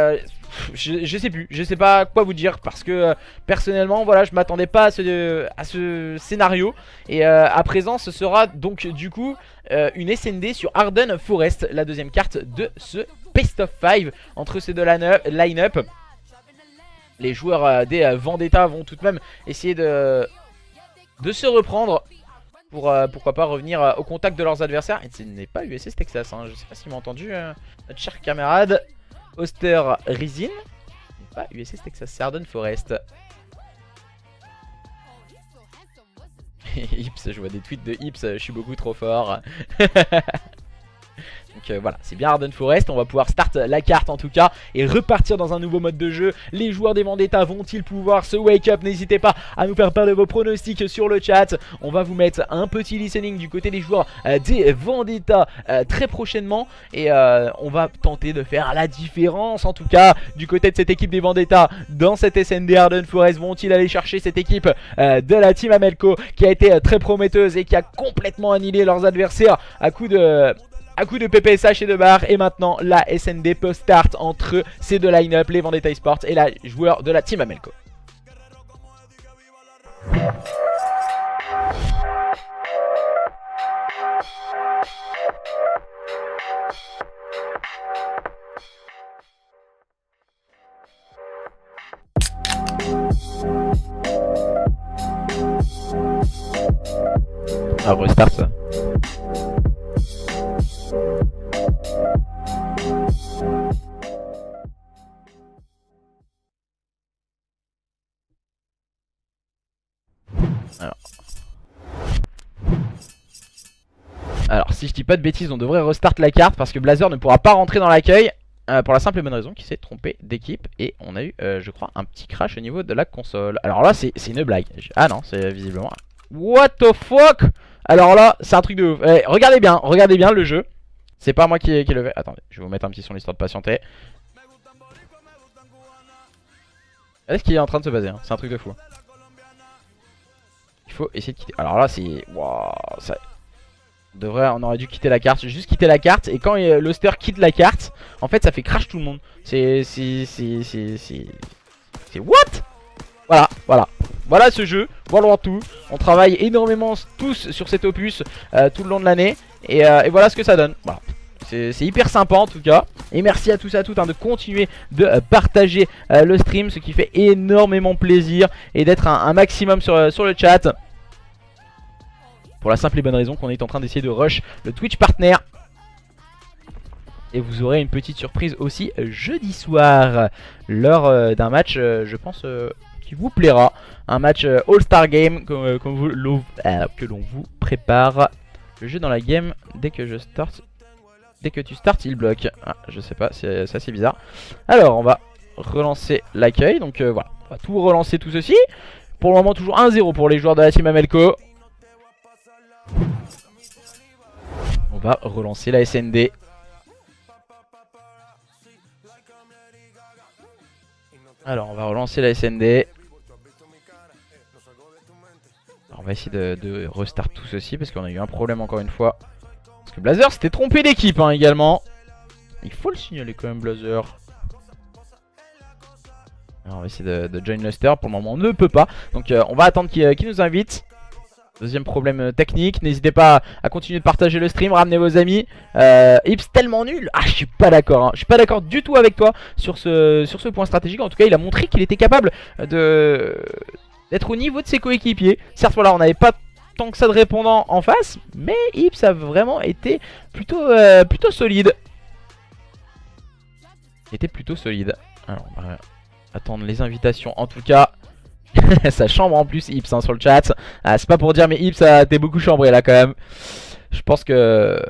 je sais plus, je sais pas quoi vous dire parce que personnellement voilà, je m'attendais pas à ce scénario. Et à présent ce sera donc du coup une SND sur Arden Forest, la deuxième carte de ce Best of 5 entre ces deux line-up. Les joueurs des Vendetta vont tout de même essayer de se reprendre pour pourquoi pas revenir au contact de leurs adversaires. Et ce n'est pas USS Texas, je sais pas si vous m'avez entendu, notre cher camarade Oster Rizin. Ce n'est pas USS Texas, c'est Arden Forest. Ips, je vois des tweets de Ips, je suis beaucoup trop fort. Donc voilà, c'est bien Arden Forest. On va pouvoir start la carte en tout cas et repartir dans un nouveau mode de jeu. Les joueurs des Vendetta vont-ils pouvoir se wake up? N'hésitez pas à nous faire part de vos pronostics sur le chat. On va vous mettre un petit listening du côté des joueurs des Vendetta très prochainement. Et on va tenter de faire la différence en tout cas du côté de cette équipe des Vendetta dans cette SND. Arden Forest vont-ils aller chercher cette équipe de la team Amelco qui a été très prometteuse et qui a complètement annihilé leurs adversaires à coup de PPSH et de barre. Et maintenant la SND peut start entre ces deux line-up, les Vendetta eSports et la joueur de la team Amelco. Ah, restart ça. Alors, si je dis pas de bêtises, on devrait restart la carte parce que Blazer ne pourra pas rentrer dans l'accueil pour la simple et bonne raison qu'il s'est trompé d'équipe et on a eu, je crois, un petit crash au niveau de la console. Alors là, c'est une blague. Ah non, c'est visiblement... What the fuck? Alors là, c'est un truc de ouf. Regardez bien le jeu. C'est pas moi qui le fait. Attendez, je vais vous mettre un petit son histoire de patienter. Regardez ce qui est en train de se passer, hein. C'est un truc de fou. Il faut essayer de quitter. Alors là, c'est... Waouh, ça... on aurait dû quitter la carte, juste quitter la carte. Et quand l'hoster quitte la carte, en fait ça fait crash tout le monde. C'est what? Voilà ce jeu, World War 2. On travaille énormément tous sur cet opus tout le long de l'année. Et voilà ce que ça donne. Voilà. C'est hyper sympa en tout cas. Et merci à tous et à toutes de continuer de partager le stream, ce qui fait énormément plaisir. Et d'être un maximum sur le chat. Pour la simple et bonne raison qu'on est en train d'essayer de rush le Twitch partner. Et vous aurez une petite surprise aussi jeudi soir. Lors d'un match, je pense, qui vous plaira. Un match All-Star Game que l'on vous prépare. Le jeu dans la game, dès que tu startes, il bloque. Ah, je sais pas, c'est assez bizarre. Alors, on va relancer l'accueil. Donc voilà, on va tout relancer tout ceci. Pour le moment, toujours 1-0 pour les joueurs de la team Amelco. On va relancer la SND. Alors on va relancer la SND. Alors, on va essayer de restart tout ceci parce qu'on a eu un problème encore une fois. Parce que Blazer s'était trompé d'équipe hein, également. Il faut le signaler quand même Blazer. Alors on va essayer de join Luster. Pour le moment on ne peut pas. Donc on va attendre qu'il nous invite. Deuxième problème technique, n'hésitez pas à continuer de partager le stream, ramenez vos amis. Ips tellement nul. Ah je suis pas d'accord hein. Je suis pas d'accord du tout avec toi sur ce point stratégique. En tout cas il a montré qu'il était capable d'être au niveau de ses coéquipiers. Certes voilà on n'avait pas tant que ça de répondants en face, mais Ips a vraiment été plutôt solide. Il était plutôt solide. Alors on va attendre les invitations en tout cas. Sa chambre en plus Ips hein, sur le chat. C'est pas pour dire mais Ips t'es beaucoup chambré là quand même. Je pense que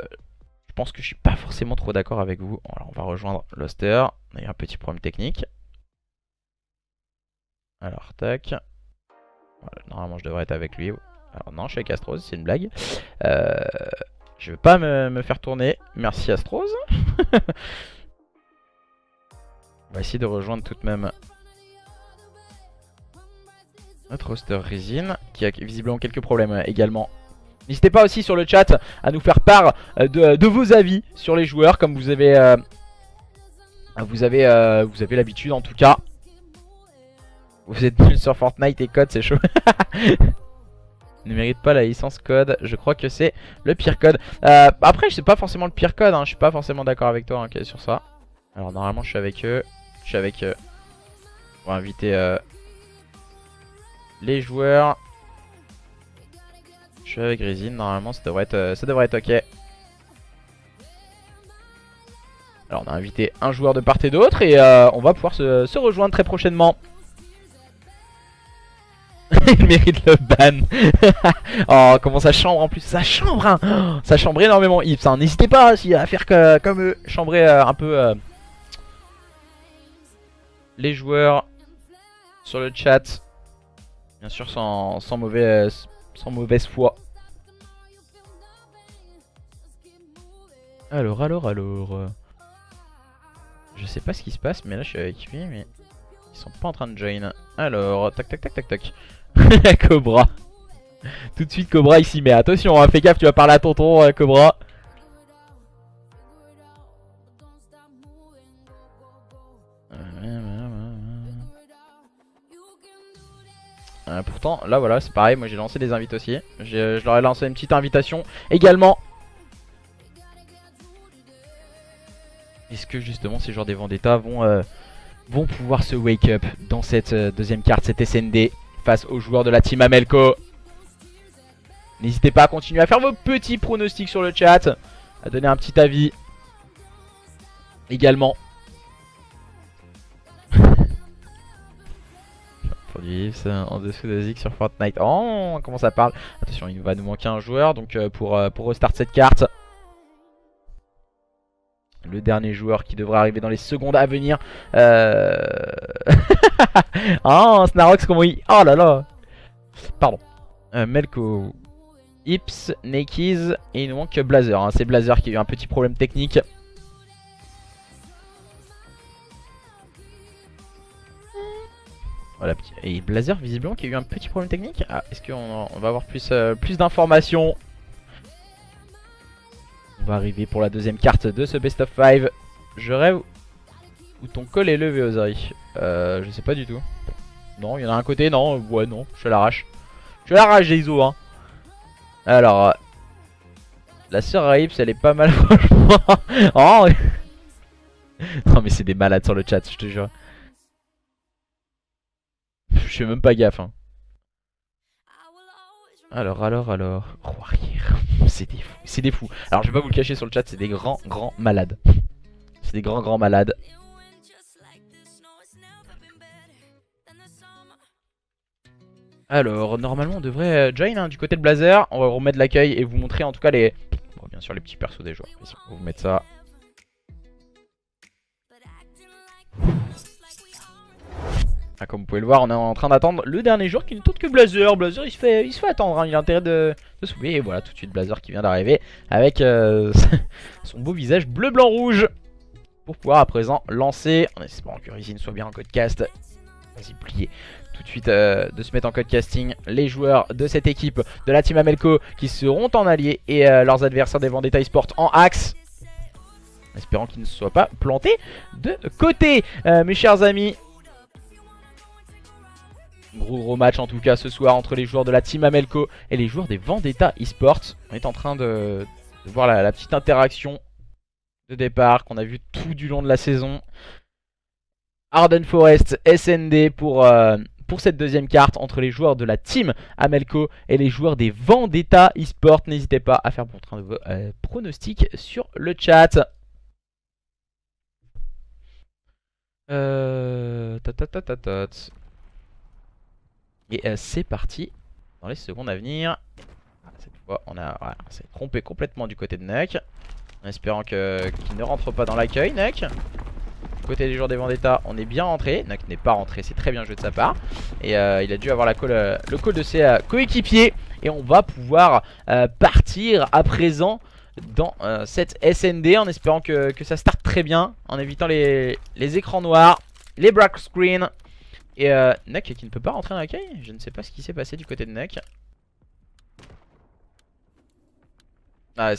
je suis pas forcément trop d'accord avec vous. Alors on va rejoindre Luster. On a eu un petit problème technique. Alors tac. Voilà, normalement je devrais être avec lui. Alors non je suis avec Astrose, c'est une blague. Je veux pas me faire tourner. Merci Astrose. On va essayer de rejoindre tout de même notre roster Résine, qui a visiblement quelques problèmes également. N'hésitez pas aussi sur le chat à nous faire part de vos avis sur les joueurs, comme vous avez l'habitude en tout cas. Vous êtes nul sur Fortnite et code, c'est chaud. Ne mérite pas la licence code, je crois que c'est le pire code. Après, c'est pas forcément le pire code, hein. Je suis pas forcément d'accord avec toi hein, sur ça. Alors normalement, je suis avec eux. On va inviter les joueurs. Je suis avec Résine, normalement ça devrait être ok. Alors on a invité un joueur de part et d'autre et on va pouvoir se rejoindre très prochainement. Il mérite le ban. Oh comment ça chambre en plus, ça chambre hein. Oh, ça chambre énormément Ips hein. N'hésitez pas aussi à faire comme eux, chambrer un peu les joueurs sur le chat. Bien sûr sans mauvaise foi. Alors. Je sais pas ce qui se passe mais là je suis avec lui mais ils sont pas en train de join. Alors tac. Cobra. Tout de suite Cobra ici mais attention hein, fais gaffe tu vas parler à tonton Cobra. Pourtant là voilà c'est pareil, moi j'ai lancé des invites aussi. Je leur ai lancé une petite invitation également. Est-ce que justement ces joueurs des Vendetta vont pouvoir se wake up dans cette deuxième carte, cette SND face aux joueurs de la team Amelco? N'hésitez pas à continuer à faire vos petits pronostics sur le chat, à donner un petit avis également. En dessous de Zik sur Fortnite. Oh, comment ça parle? Attention, il va nous manquer un joueur donc pour restart cette carte. Le dernier joueur qui devrait arriver dans les secondes à venir. Oh, Snarox, comment il... Oh là là. Pardon. Melko, Ips, Nakeys et il nous manque Blazer. Hein. C'est Blazer qui a eu un petit problème technique. Voilà, et Blazer visiblement qui a eu un petit problème technique. Ah, est-ce qu'on va avoir plus d'informations? On va arriver pour la deuxième carte de ce best of 5. Je rêve où ton col est levé, Ozari. Je sais pas du tout. Non, il y en a un côté, non, ouais, non, je l'arrache. Je l'arrache, Iso, hein. Alors, la sœur Raips, elle est pas mal, franchement. Oh. Non, mais c'est des malades sur le chat, je te jure. Je fais même pas gaffe, hein. Alors. Roi arrière. C'est des fous. Alors, je vais pas vous le cacher sur le chat, c'est des grands malades. C'est des grands malades. Alors, normalement, on devrait join hein, du côté de Blazer. On va remettre l'accueil et vous montrer en tout cas les... Bon, bien sûr, les petits persos des joueurs. On va vous mettre ça. Ah, comme vous pouvez le voir, on est en train d'attendre le dernier joueur qui ne tourne que Blazer. Blazer, il se fait attendre. Hein. Il a intérêt de soulever. Et voilà, tout de suite, Blazer qui vient d'arriver avec son beau visage bleu, blanc, rouge. Pour pouvoir à présent lancer. En espérant que Rizin soit bien en codecast. Vas-y, plier. Tout de suite de se mettre en codecasting les joueurs de cette équipe de la team Amelco qui seront en allié et leurs adversaires des Vendetta eSport en axe. En espérant qu'ils ne soient pas plantés de côté, mes chers amis. Gros match en tout cas ce soir entre les joueurs de la team Amelco et les joueurs des Vendetta eSport. On est en train de voir la petite interaction de départ qu'on a vu tout du long de la saison. Arden Forest SND pour cette deuxième carte entre les joueurs de la team Amelco et les joueurs des Vendetta eSport. N'hésitez pas à faire pour train de vos pronostics sur le chat. Et c'est parti dans les secondes à venir. Cette fois, on s'est trompé complètement du côté de Nuck. En espérant qu'il ne rentre pas dans l'accueil, Nuck. Du côté des joueurs des Vendetta, on est bien rentré. Nuck n'est pas rentré, c'est très bien joué de sa part. Et il a dû avoir le call de ses coéquipiers. Et on va pouvoir partir à présent dans cette SND en espérant que ça starte très bien. En évitant les écrans noirs, les black screens. Et Nuck qui ne peut pas rentrer dans l'accueil. Je ne sais pas ce qui s'est passé du côté de Nuck. Ah,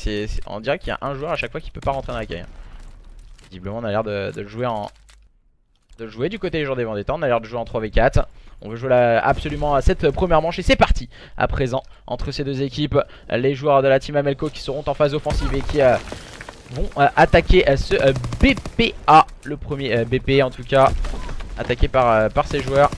on dirait qu'il y a un joueur à chaque fois qui peut pas rentrer dans l'accueil. Visiblement on a l'air de jouer du côté des joueurs des Vendetta. On a l'air de jouer en 3v4. On veut jouer absolument à cette première manche. Et c'est parti à présent entre ces deux équipes. Les joueurs de la team Amelco qui seront en phase offensive et qui vont attaquer ce BPA. Le premier BP en tout cas. Attaqué par ses joueurs.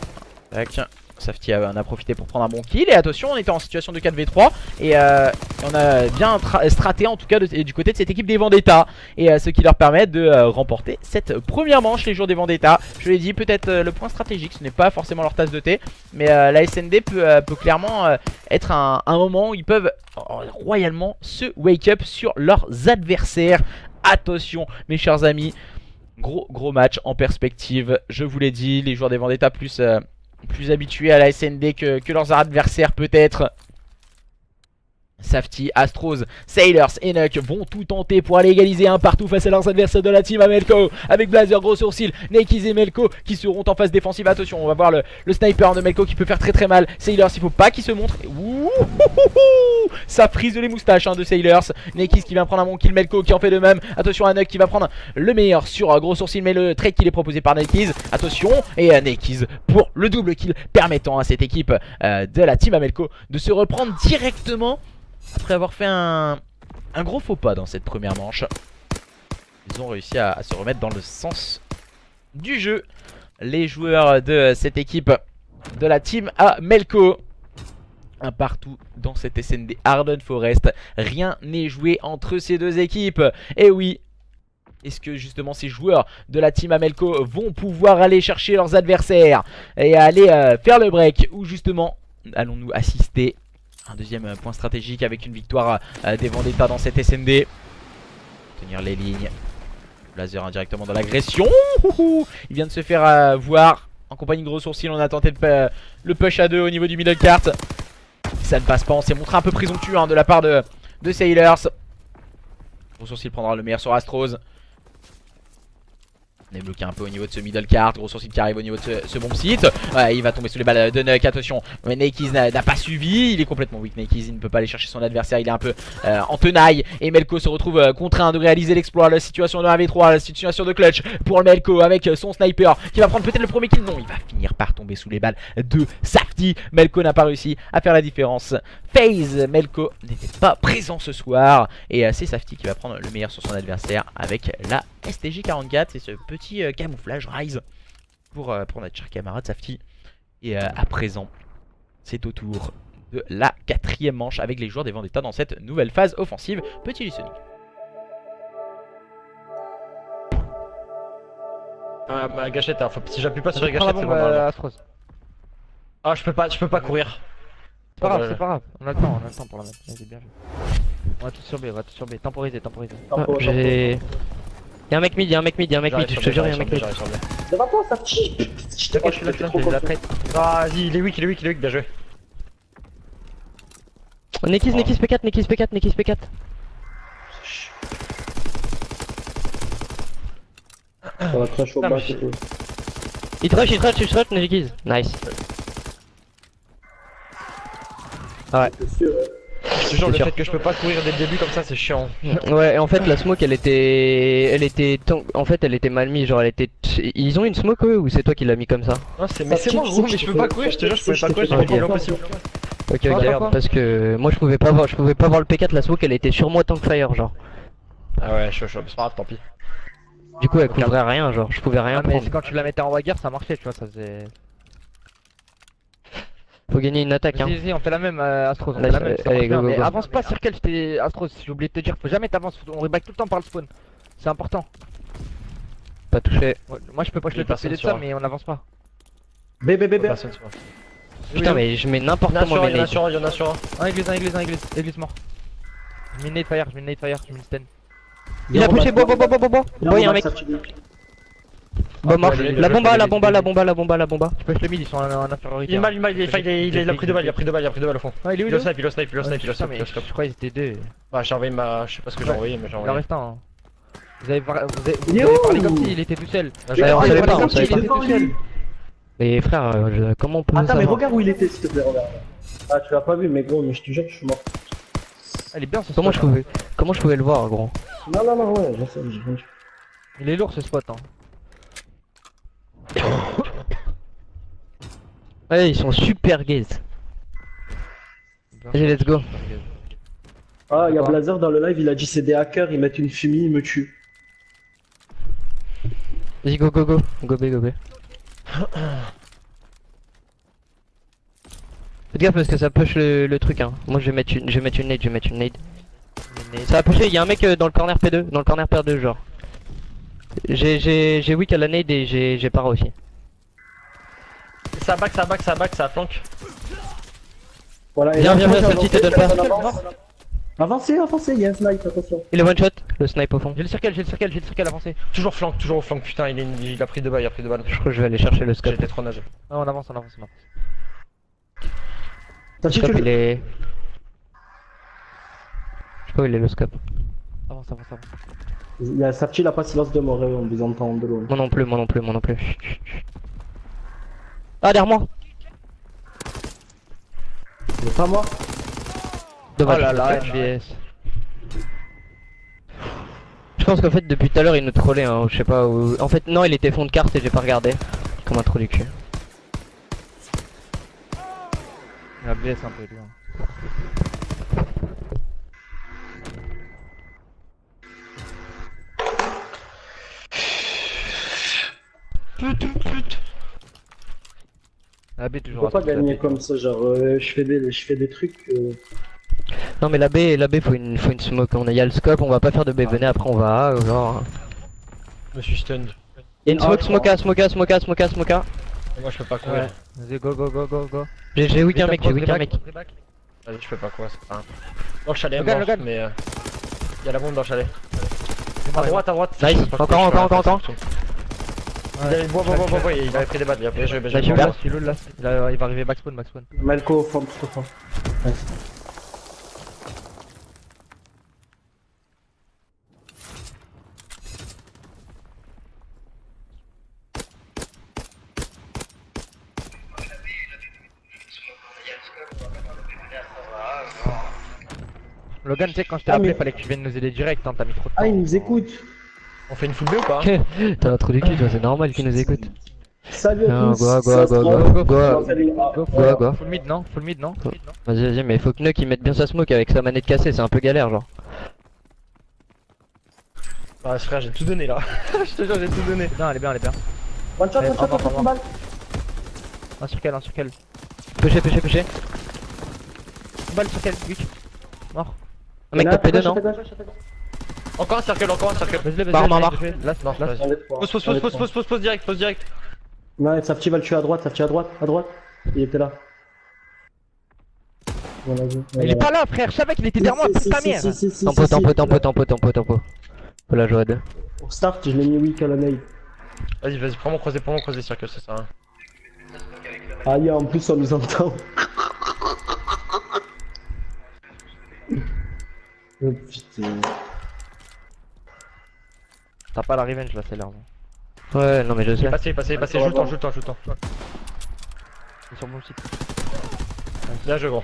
Tac. Safety en a profité pour prendre un bon kill. Et attention, on était en situation de 4v3. Et on a bien straté en tout cas du côté de cette équipe des Vendetta. Et ce qui leur permet de remporter cette première manche, les joueurs des Vendetta. Je l'ai dit, peut-être le point stratégique, ce n'est pas forcément leur tasse de thé. Mais la SND peut clairement être un moment où ils peuvent royalement se wake up sur leurs adversaires. Attention mes chers amis. Gros match en perspective, je vous l'ai dit, les joueurs des Vendetta plus habitués à la SND que leurs adversaires peut-être. Safety, Astros, Sailors et Nuck vont tout tenter pour aller égaliser un partout face à leurs adversaires de la team Amelco. Avec Blazer, gros sourcil, Nakeys et Melko qui seront en phase défensive. Attention, on va voir le sniper de Melko qui peut faire très mal. Sailors, il faut pas qu'il se montre. Ouh, ça frise les moustaches de Sailors. Nakeys qui vient prendre un bon kill, Melko qui en fait de même. Attention à Nuck qui va prendre le meilleur sur gros sourcil, mais le trade qu'il est proposé par Nakeys. Attention, et Nakeys pour le double kill permettant à cette équipe de la team Amelco de se reprendre directement. Après avoir fait un gros faux pas dans cette première manche. Ils ont réussi à se remettre dans le sens du jeu. Les joueurs de cette équipe de la team Amelco. un partout dans cette SND Arden Forest. Rien n'est joué entre ces deux équipes. Et oui, est-ce que justement ces joueurs de la team Amelco vont pouvoir aller chercher leurs adversaires et aller faire le break, ou justement allons-nous assister à un deuxième point stratégique avec une victoire des Vendetta dans cette SND. Tenir les lignes. Blazer indirectement dans l'agression. Il vient de se faire voir en compagnie de Gros Sourcil. On a tenté le push à 2 au niveau du middle cart. Ça ne passe pas, on s'est montré un peu présomptueux de la part de Sailors. Gros Sourcil prendra le meilleur sur Astros. On est bloqué un peu au niveau de ce middle cart. Gros Sourcil qui arrive au niveau de ce bomb site. Ouais, il va tomber sous les balles de Nuck. Attention, mais Nakiz n'a pas suivi. Il est complètement weak. Nakiz, il ne peut pas aller chercher son adversaire. Il est un peu en tenaille. Et Melko se retrouve contraint de réaliser l'exploit. La situation de 1v3, la situation de clutch pour le Melko avec son sniper qui va prendre peut-être le premier kill. Non, il va finir par tomber sous les balles de Safety. Melko n'a pas réussi à faire la différence. FaZe, Melko n'était pas présent ce soir. Et c'est Safety qui va prendre le meilleur sur son adversaire avec la STG44. C'est ce petit camouflage Rise pour notre cher camarade Safety. Et à présent, c'est au tour de la 4ème manche avec les joueurs des Vendetta dans cette nouvelle phase offensive. Petit listening. Ma gâchette, hein, si j'appuie pas sur la gâchette, c'est normal. Ah, je peux pas courir. C'est pas grave, c'est pas grave. On a le temps pour la mettre. Vas-y, bien joué. On va tout sur B, Temporiser. J'ai... Y'a un mec mid, je te jure, y'a un mec mid. Ça va pas, ça chie. T'inquiète, je suis là, je la traite. Vas-y, il est weak, bien joué. Nekis P4. Ça va crash au bas, c'est tout. Il te rush, Nekis. Nice. Ouais. C'est sûr, ouais. Je te jure, le sûr. fait que je peux pas courir dès le début comme ça, c'est chiant. Ouais, et en fait la smoke elle était mal mise, genre elle était... Ils ont une smoke eux ou c'est toi qui l'as mis comme ça? Non, mais c'est moi, gros, mais je peux pas courir, je te jure, je pouvais pas courir, j'ai fait l'impossible. Ok, parce que moi je pouvais pas voir le P4, la smoke elle était sur moi tant que fire genre. Ah ouais, chaud, c'est pas grave, tant pis. Du coup elle couvrait rien, genre je pouvais rien Ah, mais prendre. c'est quand tu la mettais en Wagger, ça marchait, tu vois, ça faisait. Faut gagner une attaque hein. Vas-y, on fait la même, Astros, on Là, fait la même. ça allez, marche bien, go, mais go. avance pas circle, j'étais Astros, j'ai oublié de te dire, faut jamais t'avancer, on reback tout le temps par le spawn. C'est important. Pas touché. Ouais, moi je peux pas je le taper de ça, mais on avance pas. B. Personne, c'est pas. Putain mais je mets n'importe Y'en comment mes nades. a un sur un. Un église mort. Je mets une nade fire, je mets une stun. Il a poussé, bon, y'a un mec. Bon mort, la bomba. Tu peux le mid, ils sont en infériorité. Il est mal, il a pris 2 balles, au fond. Ah, il est où Il le snipe, il le snipe. Putain, mais je crois qu'ils étaient deux. Bah, j'ai envoyé ma. Je sais pas ce que j'ai envoyé, mais j'ai Il en envoyé. reste un. Hein. Vous avez parlé Il est où comme s'il était tout seul. on savait pas, Il était tout seul. Mais frère, comment on peut Attends, mais savoir? regarde où il était, s'il te plaît, regarde. Ah, tu l'as pas vu, mais gros, mais je te jure que je suis mort. Elle est bien ce Comment spot. je pouvais le voir gros? Non, ouais, je sais, j'ai rien dit. Il est lourd ce spot. Hein. Ouais, ils sont super gaze. Vas-y, let's go. Ah, y'a Blazer dans le live, il a dit c'est des hackers, ils mettent une fumée, ils me tuent. Vas-y, go. Go B. Faites gaffe parce que ça push le truc hein. Moi je vais mettre une nade, Ça a pushé, y'a un mec dans le corner P2, genre. J'ai weak à la nade et j'ai para aussi. Ça back, ça flanque. Voilà, Viens, là, ça te donne pas. Avancez, y'a un snipe, attention. Il est one shot, le snipe au fond. J'ai le circle avancé. Toujours au flanc, putain, il a pris 2 balles, Je crois que je vais aller chercher le scope. J'étais trop nagé. Ah, on avance. T'as Le scope il est... Je sais pas où il est le scope. Avance. Y'a Safety, il a pas silence de mort, on vous entend de loin. Moi non plus. Ah derrière moi. C'est pas moi. Dommage. Oh là là, NBS. Je pense qu'en fait depuis tout à l'heure il nous trollait hein, je sais pas où... En fait non il était fond de carte et j'ai pas regardé. Comme un trou du cul. Il a BS un peu lui. La B Je toujours peux à pas smoke, gagner la B. comme ça, genre je fais des trucs. Non mais la B faut une smoke, y a le scope, on va pas faire de B, venez après on va A, genre... Je me suis stun. Y'a une smoke, smoke. Moi je peux pas courir. Ouais. Vas-y, go, go, go, go, go. J'ai weak un mec, Vite, j'ai weak un mec. Vas-y, je peux pas courir, c'est pas grave. Dans le chalet, Logan, mort, Logan. mais y'a la bombe dans le chalet. C'est À mort, droite. Nice, Je peux pas encore. courir, Il avait bois, il avait pris des balles, bien joué, Bah, il super. est là, il va arriver back spawn. Malco au fond, tout au fond. Ouais. Logan, tu sais, quand je t'ai Ah, appelé, mais- fallait que tu viennes nous aider direct, hein, t'as mis trop de temps. Ah, il nous écoute. On fait une full B ou pas? T'as un trou du cul toi, c'est normal qu'il nous écoute. Salut à Non, tous. go, ça go, se go, trouve. go. Salut. Ah, Go. Full mid, non? Full mid, non? Vas-y, mais faut que Nuck il mette bien sa smoke avec sa manette cassée, c'est un peu galère genre. Ah frère, j'ai tout donné là. Je te jure, j'ai tout donné. Non, elle est bien. One shot, Allez, one shot, prends, prends, one balle. Un sur quel. Pêché. Balle sur quel, weak. Mort. Un mec top P2 non? Encore un circle. Vas-y, Mort. Là, Non, là. vas-y. Pose direct. Ouais, Safety va le tuer à droite, à droite. Il était là. Voilà, Il est pas là, frère, je savais qu'il était derrière moi, putain ta mère. Tempo. Faut la jouer à deux. Pour start, je l'ai mis weak à la nade. Vas-y, prends mon croisé circle, c'est ça. Ah, yeah, en plus, on nous entend. Oh putain. T'as pas la revenge là, c'est l'heure. Ouais, non mais je sais. Passez, joue le temps. C'est sur mon site. Bien joué, gros.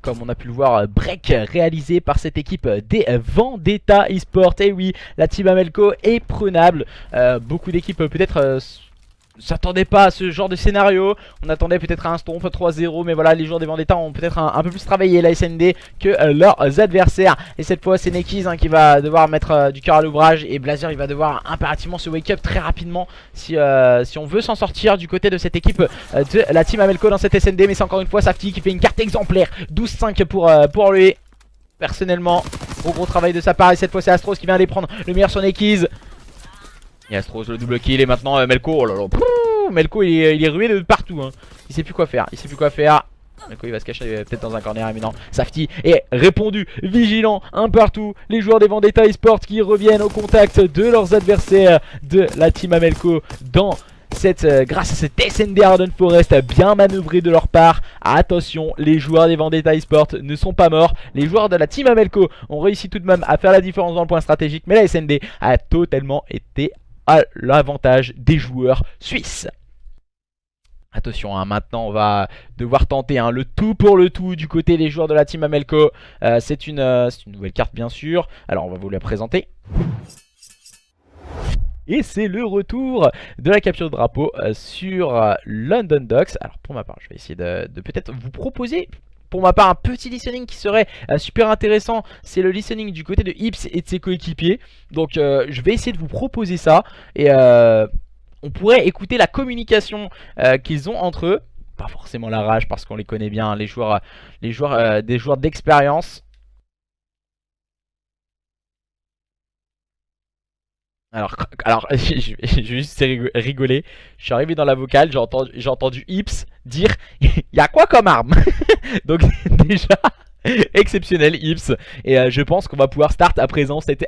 Comme on a pu le voir, break réalisé par cette équipe des Vendetta eSport. Et oui, la team Amelco est prenable. Beaucoup d'équipes peut-être s'attendaient pas à ce genre de scénario. On attendait peut-être à un stomp 3-0, mais voilà, les joueurs des Vendetta ont peut-être un peu plus travaillé la SND que leurs adversaires. Et cette fois, c'est Nekiz qui va devoir mettre du cœur à l'ouvrage, et Blazer il va devoir impérativement se wake up très rapidement si on veut s'en sortir du côté de cette équipe de la team Amelco dans cette SND. Mais c'est encore une fois Safety qui fait une carte exemplaire, 12-5 pour lui. Personnellement, gros travail de sa part. Et cette fois c'est Astros qui vient aller prendre le meilleur sur Nekiz. Et Astros le double kill. Et maintenant Melco, oh là là, Melco il est rué de partout hein. Il sait plus quoi faire, Melco il va se cacher peut-être dans un corner, mais non. Safety est répondu, vigilant un partout. Les joueurs des Vendetta eSport qui reviennent au contact de leurs adversaires de la team Amelco dans grâce à cette SND Arden Forest bien manœuvrée de leur part. Attention, les joueurs des Vendetta eSport ne sont pas morts. Les joueurs de la team Amelco ont réussi tout de même à faire la différence dans le point stratégique, mais la SND a totalement été à l'avantage des joueurs suisses. Attention, hein, maintenant on va devoir tenter le tout pour le tout du côté des joueurs de la team Amelco. C'est une nouvelle carte bien sûr. Alors on va vous la présenter. Et c'est le retour de la capture de drapeau sur London Docks. Alors pour ma part, je vais essayer de peut-être vous proposer, pour ma part, un petit listening qui serait super intéressant. C'est le listening du côté de Ips et de ses coéquipiers. Donc je vais essayer de vous proposer ça. Et on pourrait écouter la communication qu'ils ont entre eux. Pas forcément la rage parce qu'on les connaît bien, des joueurs d'expérience. Alors je vais juste rigoler. Je suis arrivé dans la vocale, j'ai entendu Ips dire y'a quoi comme arme. Donc déjà exceptionnel Ips. Et je pense qu'on va pouvoir start à présent cette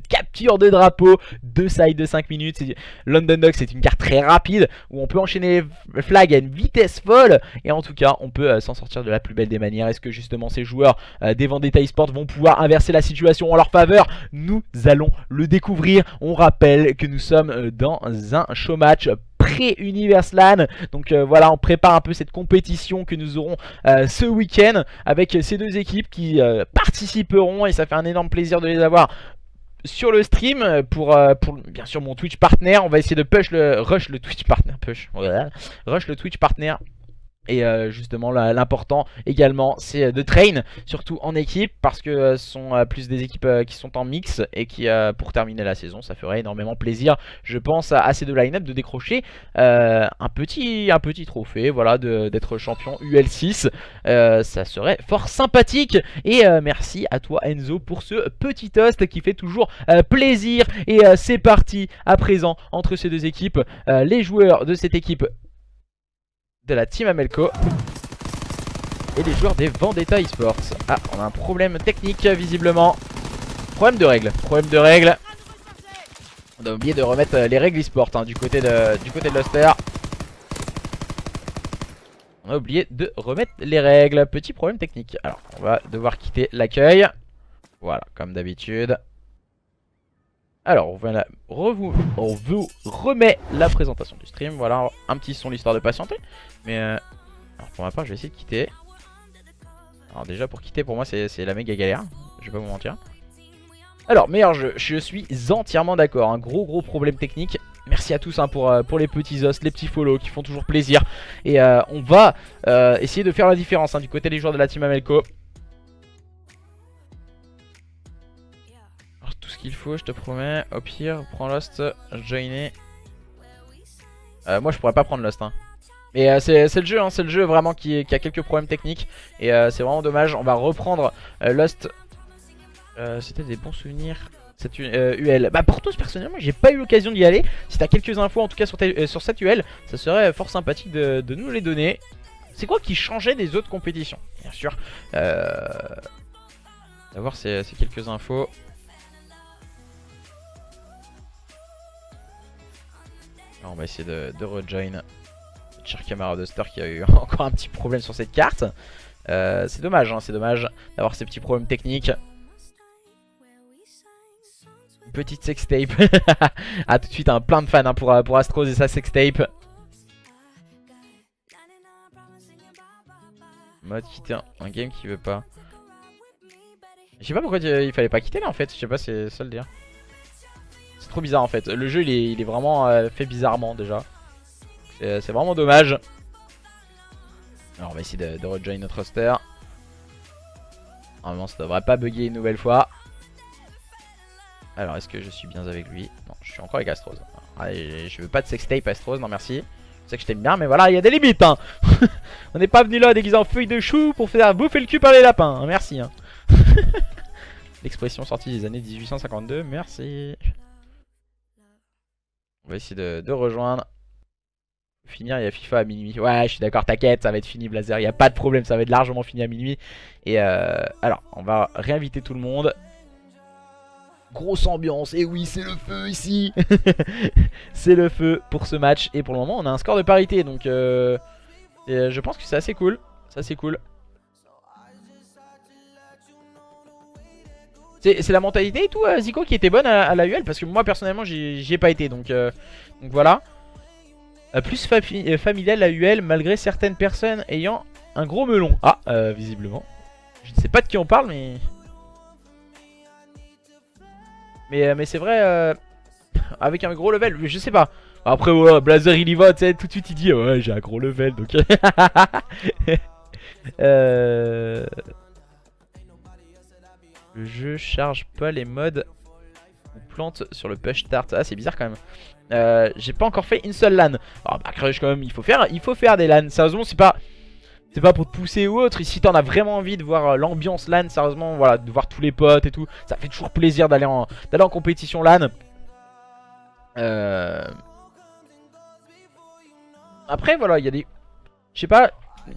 capture de drapeau. 2 sides de 5 minutes. London Docks c'est une carte très rapide où on peut enchaîner les flags à une vitesse folle. Et en tout cas on peut s'en sortir de la plus belle des manières. Est-ce que justement ces joueurs des Vendetta eSport vont pouvoir inverser la situation en leur faveur? Nous allons le découvrir. On rappelle que nous sommes dans un show match pré-Universlan. Donc voilà, on prépare un peu cette compétition que nous aurons ce week-end avec ces deux équipes qui participeront, et ça fait un énorme plaisir de les avoir sur le stream pour bien sûr mon Twitch partner. On va essayer de rush le Twitch partner. Rush le Twitch partner. Et justement l'important également c'est de train, surtout en équipe, parce que ce sont plus des équipes qui sont en mix et qui pour terminer la saison ça ferait énormément plaisir, je pense, à ces deux line-up de décrocher un petit trophée, voilà, d'être champion UL6. Ça serait fort sympathique. Et merci à toi Enzo pour ce petit toast qui fait toujours plaisir. Et c'est parti à présent entre ces deux équipes, les joueurs de cette équipe de la team Amelco et les joueurs des Vendetta Esports. Ah, on a un problème technique visiblement. Problème de règles. On a oublié de remettre les règles eSport hein, du côté de Luster. On a oublié de remettre les règles. Petit problème technique. Alors, on va devoir quitter l'accueil. Voilà, comme d'habitude. Alors, on vous remet la présentation du stream. Voilà, un petit son l'histoire de patienter. Mais alors pour ma part, je vais essayer de quitter. Alors déjà, pour quitter, pour moi, c'est la méga galère. Je vais pas vous mentir. Alors, meilleur jeu, je suis entièrement d'accord. Un gros problème technique. Merci à tous hein, pour les petits os, les petits follow qui font toujours plaisir. Et on va essayer de faire la différence hein, du côté des joueurs de la team Amelco. Tout ce qu'il faut, je te promets. Au pire, prends Lost, joiner. Moi je pourrais pas prendre Lost hein. Mais c'est le jeu hein, c'est le jeu vraiment qui a quelques problèmes techniques. Et c'est vraiment dommage. On va reprendre Lost. C'était des bons souvenirs cette UL. Bah pour tous personnellement j'ai pas eu l'occasion d'y aller. Si t'as quelques infos en tout cas sur cette UL, ça serait fort sympathique de nous les donner. C'est quoi qui changeait des autres compétitions? Bien sûr d'avoir ces quelques infos. Alors, on va essayer de rejoin notre cher camarade de Star qui a eu encore un petit problème sur cette carte. C'est dommage, hein, c'est dommage d'avoir ces petits problèmes techniques. Une petite sextape. Ah, tout de suite, hein, plein de fans hein, pour Astros et sa sextape. Mode quitter un game qui veut pas. Je sais pas pourquoi il fallait pas quitter là en fait. Je sais pas, c'est ça le dire. C'est trop bizarre en fait. Le jeu il est vraiment fait bizarrement déjà. C'est vraiment dommage. Alors on va essayer de rejoin notre roster. Normalement ça devrait pas bugger une nouvelle fois. Alors est-ce que je suis bien avec lui? Non, je suis encore avec Astros. Allez, je veux pas de sextape Astros, non merci. Je sais que je t'aime bien mais voilà, il y a des limites hein. On n'est pas venu là déguisé en feuille de chou pour faire bouffer le cul par les lapins hein. Merci hein. L'expression sortie des années 1852, merci. On va essayer de rejoindre. Finir, il y a FIFA à minuit. Ouais, je suis d'accord, t'inquiète, ça va être fini Blazer, il n'y a pas de problème, ça va être largement fini à minuit. Et alors, on va réinviter tout le monde. Grosse ambiance, et oui, c'est le feu ici. C'est le feu pour ce match. Et pour le moment, on a un score de parité, donc je pense que c'est assez cool. C'est assez cool. C'est la mentalité et tout, Zico, qui était bonne à la UL, parce que moi personnellement j'y ai pas été, donc voilà. Plus familial la UL malgré certaines personnes ayant un gros melon. Ah, visiblement. Je ne sais pas de qui on parle, mais c'est vrai, avec un gros level, je sais pas. Après voilà, Blazer il y va, tu sais, tout de suite il dit ouais j'ai un gros level, donc... Le jeu charge pas les modes ou plante sur le push start. Ah c'est bizarre quand même. J'ai pas encore fait une seule LAN. Oh bah Crush quand même, il faut faire des LAN. Sérieusement c'est pas pour te pousser ou autre. Si t'en as vraiment envie de voir l'ambiance LAN, sérieusement voilà, de voir tous les potes et tout, ça fait toujours plaisir d'aller en compétition LAN. Après voilà, il y a des... Je sais pas,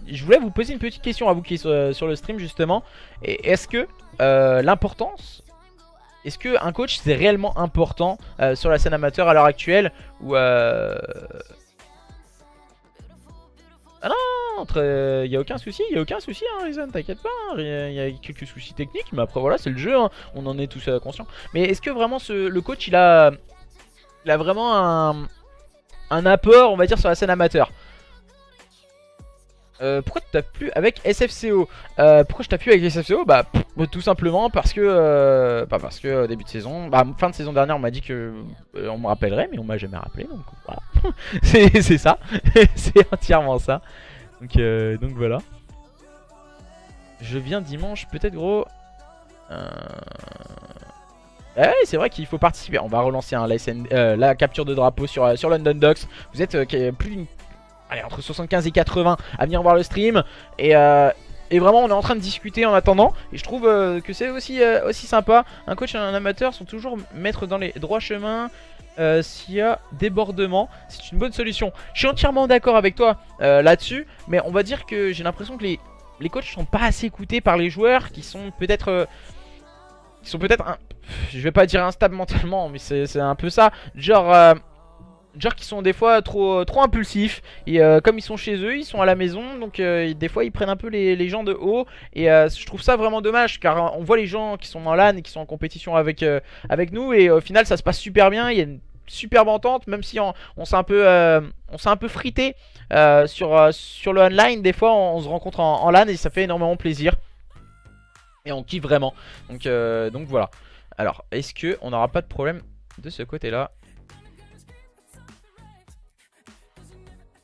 je voulais vous poser une petite question à vous qui est sur le stream justement. Et est-ce que l'importance... Est-ce qu'un coach c'est réellement important sur la scène amateur à l'heure actuelle? Ou Ah non, il n'y a aucun souci, hein, Reason, t'inquiète pas, il y a quelques soucis techniques, mais après voilà, c'est le jeu, hein, on en est tous conscients. Mais est-ce que vraiment le coach il a vraiment un apport, on va dire, sur la scène amateur? pourquoi tu tapes plus avec SFCO? Pourquoi je tape plus avec SFCO? Bah tout simplement parce que parce que début de saison, fin de saison dernière on m'a dit que on me rappellerait, mais on m'a jamais rappelé, donc voilà. c'est ça. C'est entièrement ça. Donc voilà. Je viens dimanche peut-être gros. Ouais, c'est vrai qu'il faut participer. On va relancer la capture de drapeau sur London Docks. Vous êtes plus d'une... Allez, entre 75 et 80 à venir voir le stream. Et vraiment on est en train de discuter en attendant. Et je trouve que c'est aussi sympa. Un coach et un amateur sont toujours maîtres dans les droits chemins. S'il y a débordement, c'est une bonne solution. Je suis entièrement d'accord avec toi là-dessus. Mais on va dire que j'ai l'impression que les coachs sont pas assez écoutés par les joueurs qui sont peut-être... je vais pas dire instables mentalement, mais c'est un peu ça. Genre qui sont des fois trop impulsifs. Et comme ils sont chez eux, ils sont à la maison. Donc des fois ils prennent un peu les gens de haut. Et je trouve ça vraiment dommage. Car on voit les gens qui sont en LAN et qui sont en compétition avec nous. Et au final ça se passe super bien. Il y a une superbe entente. Même si on s'est un peu frité sur le online. Des fois on se rencontre en LAN et ça fait énormément plaisir. Et on kiffe vraiment. Donc voilà. Alors, est-ce qu'on n'aura pas de problème de ce côté-là?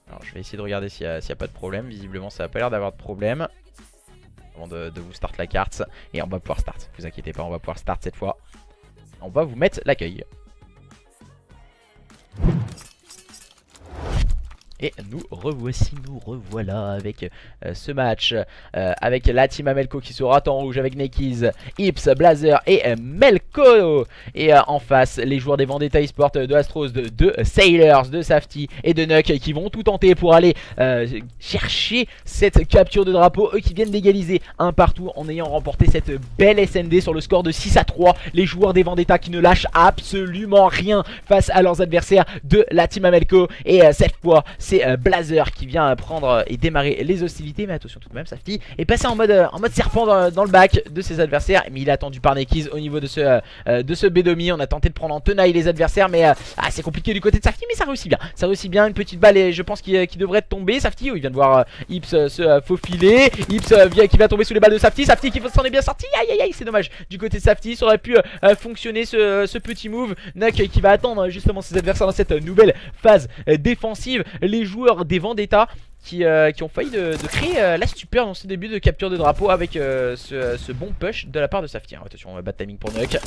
Alors, je vais essayer de regarder s'il n'y a pas de problème. Visiblement, ça n'a pas l'air d'avoir de problème. Avant de vous start la carte. Et on va pouvoir start. Ne vous inquiétez pas, on va pouvoir start cette fois. On va vous mettre l'accueil. Et nous revoilà avec ce match avec la team Amelco qui sera en rouge avec Nekiz, Ips, Blazer et Melko. Et en face les joueurs des Vendetta eSport, de Astros, de Sailors, de Safety et de Nuck qui vont tout tenter pour aller chercher cette capture de drapeau. Eux qui viennent d'égaliser un partout en ayant remporté cette belle SND sur le score de 6-3. Les joueurs des Vendetta qui ne lâchent absolument rien face à leurs adversaires de la team Amelco. Et cette fois c'est Blazer qui vient prendre et démarrer les hostilités. Mais attention tout de même, Safety est passé en mode serpent dans le bac de ses adversaires. Mais il est attendu par Nekiz au niveau de ce Bedomi. On a tenté de prendre en tenaille les adversaires, mais c'est compliqué du côté de Safety. Mais ça réussit bien, ça réussit bien. Une petite balle et je pense qu'il devrait tomber. Safety, il vient de voir Ips se faufiler. Ips qui va tomber sous les balles de Safety. Safety qui s'en est bien sorti. Aïe aïe aïe, c'est dommage. Du côté de Safety, ça aurait pu fonctionner ce petit move. Nuck qui va attendre justement ses adversaires dans cette nouvelle phase défensive. Les joueurs des Vendetta qui ont failli de créer la stupeur dans ce début de capture de drapeau avec ce bon push de la part de Safety. Attention, bad timing pour Nuck.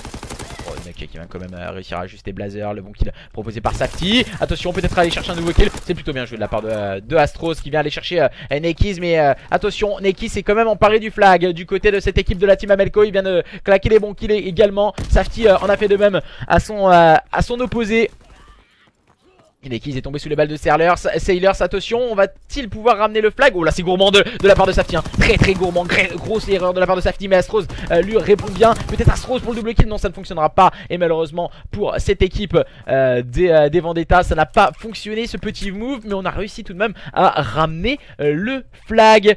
Nuck qui va quand même réussir à ajuster Blazer, le bon kill proposé par Safety. Attention, peut-être aller chercher un nouveau kill. C'est plutôt bien joué de la part de Astros qui vient aller chercher Nekiz. Mais attention, Nekiz est quand même emparé du flag du côté de cette équipe de la team Amelco. Il vient de claquer les bons kills également. Safety en a fait de même à son opposé. Nekiz est tombé sous les balles de Sailors. Attention, va-t-il pouvoir ramener le flag? Oh là, c'est gourmand de la part de Safety, hein. Très gourmand, grosse erreur de la part de Safety. Mais Astros lui répond bien. Peut-être Astros pour le double kill. Non, ça ne fonctionnera pas. Et malheureusement pour cette équipe des Vendetta, ça n'a pas fonctionné ce petit move. Mais on a réussi tout de même à ramener le flag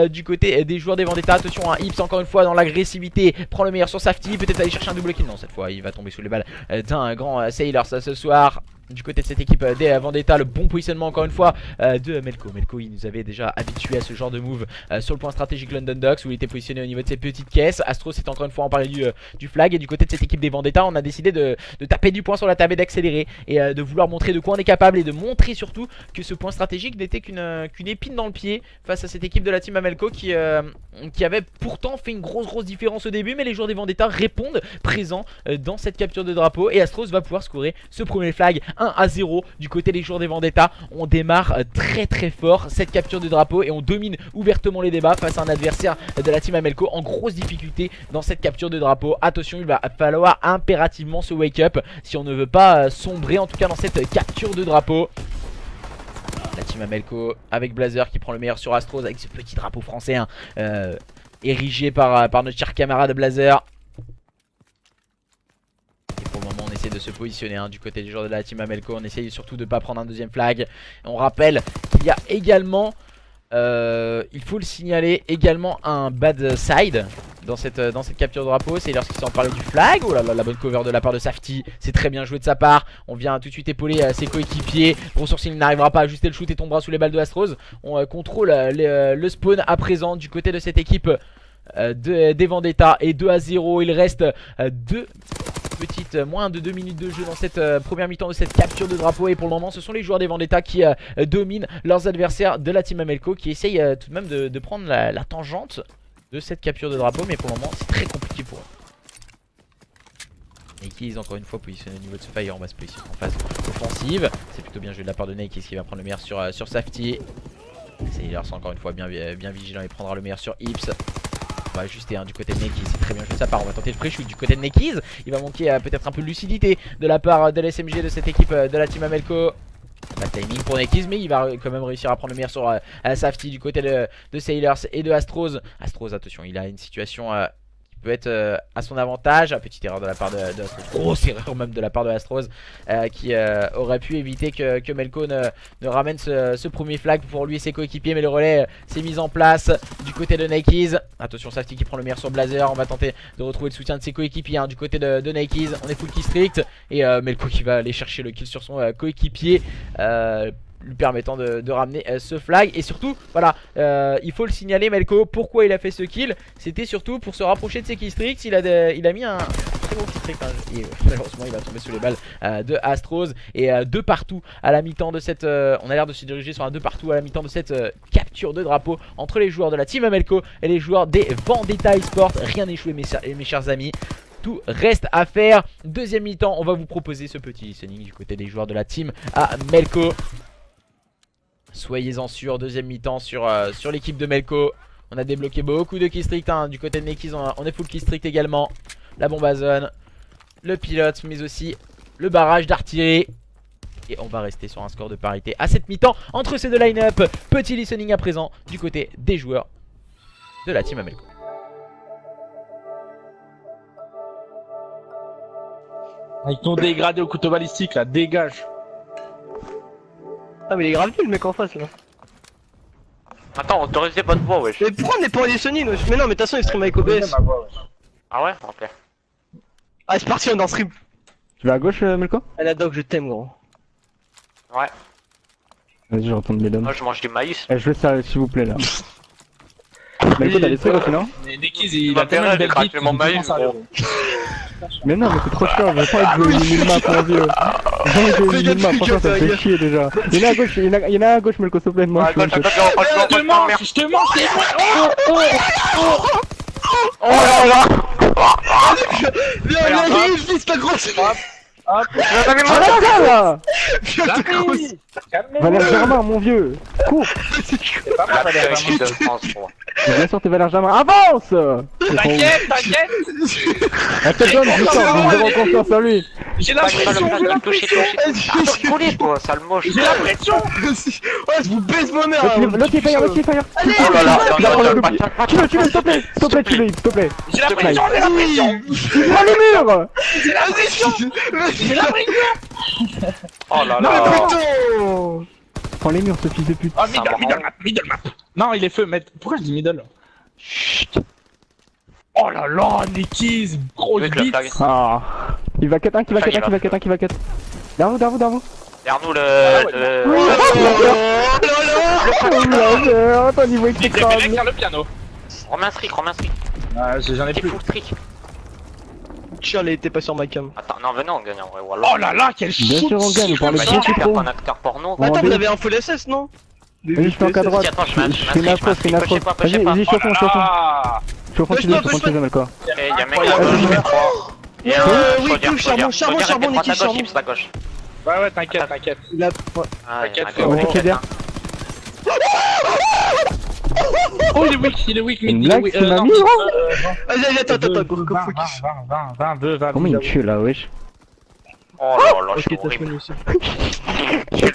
du côté des joueurs des Vendetta. Attention, Ips encore une fois dans l'agressivité prend le meilleur sur Safety. Peut-être aller chercher un double kill. Non, cette fois il va tomber sous les balles d'un grand Sailors ce soir. Du côté de cette équipe des Vendetta, le bon positionnement encore une fois de Melko. Melko, il nous avait déjà habitué à ce genre de move sur le point stratégique London Docks où il était positionné au niveau de ses petites caisses. Astros est encore une fois emparé du flag. Et du côté de cette équipe des Vendetta, on a décidé de taper du poing sur la table et d'accélérer et de vouloir montrer de quoi on est capable et de montrer surtout que ce point stratégique n'était qu'une épine dans le pied face à cette équipe de la team Amelco qui avait pourtant fait une grosse différence au début. Mais les joueurs des Vendetta répondent présents dans cette capture de drapeau et Astros va pouvoir scorer ce premier flag. 1-0 du côté des joueurs des Vendetta. On démarre très fort cette capture de drapeau et on domine ouvertement les débats face à un adversaire de la team Amelco en grosse difficulté dans cette capture de drapeau. Attention, il va falloir impérativement se wake up si on ne veut pas sombrer en tout cas dans cette capture de drapeau. La team Amelco avec Blazer qui prend le meilleur sur Astros avec ce petit drapeau français érigé par notre cher camarade Blazer. Pour le moment on essaie de se positionner du côté des joueurs de la team Amelco. On essaye surtout de ne pas prendre un deuxième flag. On rappelle qu'il y a également il faut le signaler également un bad side dans cette capture de drapeau. C'est lorsqu'il s'en parlait du flag. Oh là là, la bonne cover de la part de Safety. C'est très bien joué de sa part. On vient tout de suite épauler ses coéquipiers. Gros sourcil n'arrivera pas à ajuster le shoot et tombera sous les balles de Astros. On contrôle le spawn à présent du côté de cette équipe des Vendetta. Et 2-0. Il reste moins de 2 minutes de jeu dans cette première mi-temps de cette capture de drapeau. Et pour le moment ce sont les joueurs des Vendetta qui dominent leurs adversaires de la team Amelco, qui essayent tout de même de prendre la tangente de cette capture de drapeau. Mais pour le moment c'est très compliqué pour eux. Nakeyz encore une fois positionné au niveau de ce fire. On va se positionner en phase offensive. C'est plutôt bien joué de la part de Nakeyz qui va prendre le meilleur sur Safety. C'est encore une fois bien vigilant et prendra le meilleur sur Ips. On va ajuster du côté de Nakeyz, c'est très bien joué de sa part. On va tenter le pré-shoot du côté de Nakeyz. Il va manquer peut-être un peu de lucidité de la part de l'SMG de cette équipe de la team Amelco. Pas de timing pour Nakeyz, mais il va quand même réussir à prendre le meilleur sur Safety du côté de Sailors et de Astros. Astros, attention, il a une situation qui peut être à son avantage. Petite erreur de la part de Astros, grosse erreur même de la part de Astros, qui aurait pu éviter que Melco ne ramène ce premier flag pour lui et ses coéquipiers. Mais le relais s'est mis en place du côté de Nakeyz. Attention, Safety qui prend le meilleur sur Blazer. On va tenter de retrouver le soutien de ses coéquipiers du côté de Nakeyz. On est full kill strict et Melco qui va aller chercher le kill sur son coéquipier, lui permettant de ramener ce flag. Et surtout voilà, il faut le signaler, Melco, pourquoi il a fait ce kill. C'était surtout pour se rapprocher de ses killstreaks. Il a mis un très bon killstreak et malheureusement il va tomber sous les balles de Astros. Et deux partout à la mi-temps de cette on a l'air de se diriger sur un deux partout à la mi-temps de cette capture de drapeau entre les joueurs de la team Amelco et les joueurs des Vendetta eSport. Rien n'est échoué mes chers amis. Tout reste à faire. Deuxième mi-temps, on va vous proposer ce petit listening du côté des joueurs de la team Amelco. Soyez-en sûrs, deuxième mi-temps sur l'équipe de Melco. On a débloqué beaucoup de killstreaks du côté de Nakeyz, on est full killstreak également. La bombe à zone, le pilote, mais aussi le barrage d'artillerie. Et on va rester sur un score de parité à cette mi-temps entre ces deux line-up. Petit listening à présent du côté des joueurs de la team Amelco. Avec ton dégradé au couteau balistique là, dégage. Ah mais il est grave nul le mec en face là. Attends, autorisez pas de voix, wesh. Mais pourquoi on est pas en listening wesh? Mais non mais de toute façon il stream avec OBS. Ah ouais? Ok. Ah c'est parti, on est en stream. Tu vas à gauche, Melco? Ah la dog, je t'aime gros. Ouais. Vas-y, je retourne mes dames. Moi je mange du maïs. Je veux ça s'il vous plaît là. Melco, t'as les trucs aussi, non? Nakeyz il a tellement de belles mon maïs, gros. Mais non, mais c'est trop chiant, je veux pas être une map mon vieux. J'ai envie de jouer une map, franchement ça me fait chier déjà. Il y en a à gauche, il y en a à gauche, Melco, s'il te plaît, moi je suis Je te mange. Oh là là. Viens, vise ta grosse. Hop. là. Calmez-vous. Valère Germain, mon vieux. Cours. C'est pas mal, Valère Germain. Bien sûr, t'es Valère Germain, avance. T'inquiète. Ah t'es jeune, putain, j'ai zéro confiance en lui. J'ai la pression. Attends, collez toi, sale moche. J'ai la pression. Ouais, je vous baisse ma mère. L'autre est fire, Oh là là, Tue-le, s'il te plaît, s'il te plaît. J'ai la pression. Prends les murs. J'ai la pression. Oh là Non, là. putain. Prends les murs, ce fils de pute. Oh, middle map. Non, il est feu, mec. Pourquoi je dis middle? Chut. Oh là là, Nakeyz, grosse bite. Ah. Il va cut un, qui va cut. Derrière vous. Derrière nous le... Oh ton niveau Vite, exécrable. le piano. Remets un streak. Ah, j'en ai T'es plus. full streak. Tiens, elle était pas sur ma cam. Attends, non, venez, on gagne en vrai. Oh là là, quel shoot. Bien sûr on gagne, on parle de Imagine, bien tu perds trop. ton acteur porno. Bon, Attends, allez. vous avez un full SS non? Vas-y, je fais en cas droite. Attends, Je fais une afro, Vas-y, je suis au fond, Ah. Je suis au fond, tu es Melco. Et y'a un mec à gauche, je crois. Et un oui, tout, charbon, Nakeyz, charbon. Chips à gauche. Ouais, t'inquiète. Il a... Ah, T'inquiète, il y en a un frérot. gauche, bien. Oh, il est weak, Une blague, c'est ma vie, Vas-y, attends, go focus. 20. Comment il me tue là, wesh? Oh là là, je Ok, suis t'as horrible. soigné aussi.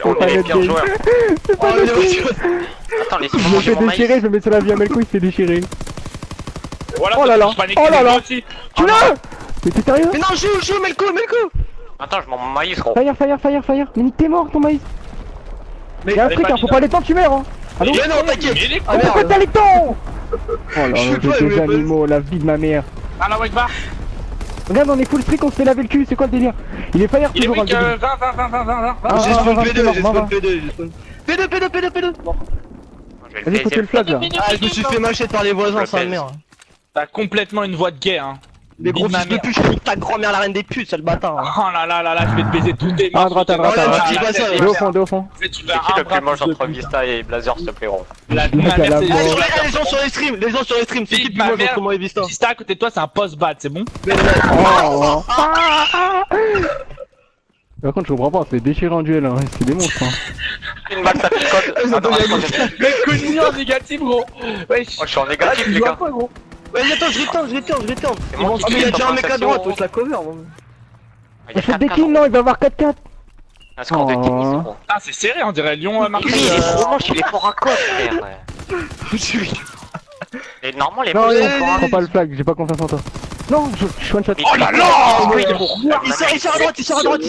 On est les pires joueurs. Oh, Attends, laissez-moi Je me manger fais mon maïs. déchirer, je me mets sur la vie à Melco, il se fait déchirer. Voilà, Oh là là. Tu Tu l'as? Mais t'es sérieux? Mais non, joue, Melco. Attends, je mange mon maïs, gros. Fire. Mais t'es mort ton maïs. Y'a un truc, hein, faut pas les temps, tu meurs, hein. Allô? Mais non, t'inquiète. Ah merde, t'as les temps. Oh là là, j'ai des animaux, la vie de ma mère. Alors, Wegbar. Regarde, on est full streak, on se fait laver le cul, c'est quoi le délire? Il est fire Il est toujours, weak, 20. J'ai spawn P2, j'ai spawn P2, P2. Vas-y, faut tuer le flag là. Ah, je me suis fait mâcher par les voisins, sa mère. T'as complètement une voix de gay, hein. Les gros fils de pute, je nique ta grand-mère la reine des putes, sale bâtard. Oh là là là là, je vais te baiser tous tes À droite, à droite, à droite. dis pas ça, Deux au fond, deux au fond. C'est qui le plus moche entre Vista et Blazer, s'il te plaît, gros? La mec à la mère, mort. Les gens sur les streams, c'est qui le plus ma moche mère. entre moi et Vista? Vista à côté de toi, c'est un post-bad, c'est bon? Oh. Par contre, je comprends pas, c'est déchiré en duel, hein. C'est des monstres. Hein. Une balle, ça picote. Ah non, Mec connu en négatif, gros. Wesh. moi je suis en négatif, les gars. Vas-y, attends, je return. C'est moi qui Il y a tue déjà un mec à droite, faut faut que je la cover. Il fait des kills, non, il va avoir 4-4. un score de 15, gros. Ah, c'est serré, on dirait Lyon Marseille. Lui, il est trop moche, il est fort à côte, frère. Et normalement, les Non, moches sont non, forts à prends pas le flag, j'ai pas confiance en toi. Non, je suis one shot. Oh là là. Il sort à droite.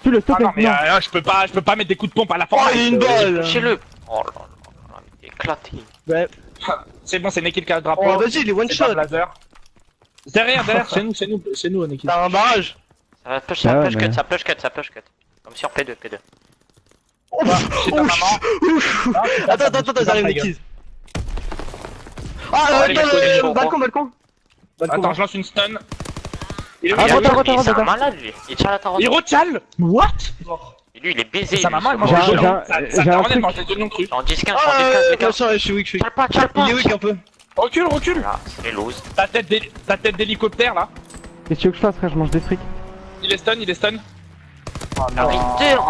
Tu le stop, Ah non, mais non. je peux pas mettre des coups de pompe à la fin. Oh, il y a une balle. Chez-le. Oh là là, il est éclaté. C'est bon, c'est Nekil qui a le drapeau. Oh, vas-y, il est one C'est pas shot. Blazer. Derrière, chez nous, Nekil. T'as un barrage. Ça push, Ah ouais, cut, mais- ça push cut. Comme sur P2. Chez ta maman. Attends, j'arrive les kills. Ah, les gars, c'est chaud, balcon. Attends, je lance une stun. Il est Ah, weak. droite, C'est un droite. malade, lui. Il tire la tarotte. Il rechal. What? Et lui, il est baisé. Sa lui, maman, elle ce mange J'ai des un- oignons. j'ai un- Sa j'ai un daronne, elle truc. mange des oignons crus. En 10-15, Ah, les gars. je suis weak. Tire pas. Il est weak un peu. Recule. Là, c'est les loses. Ta tête d'hélicoptère là. Qu'est-ce que tu veux que je fasse, frère? Je mange des frics. Il est stun. La return.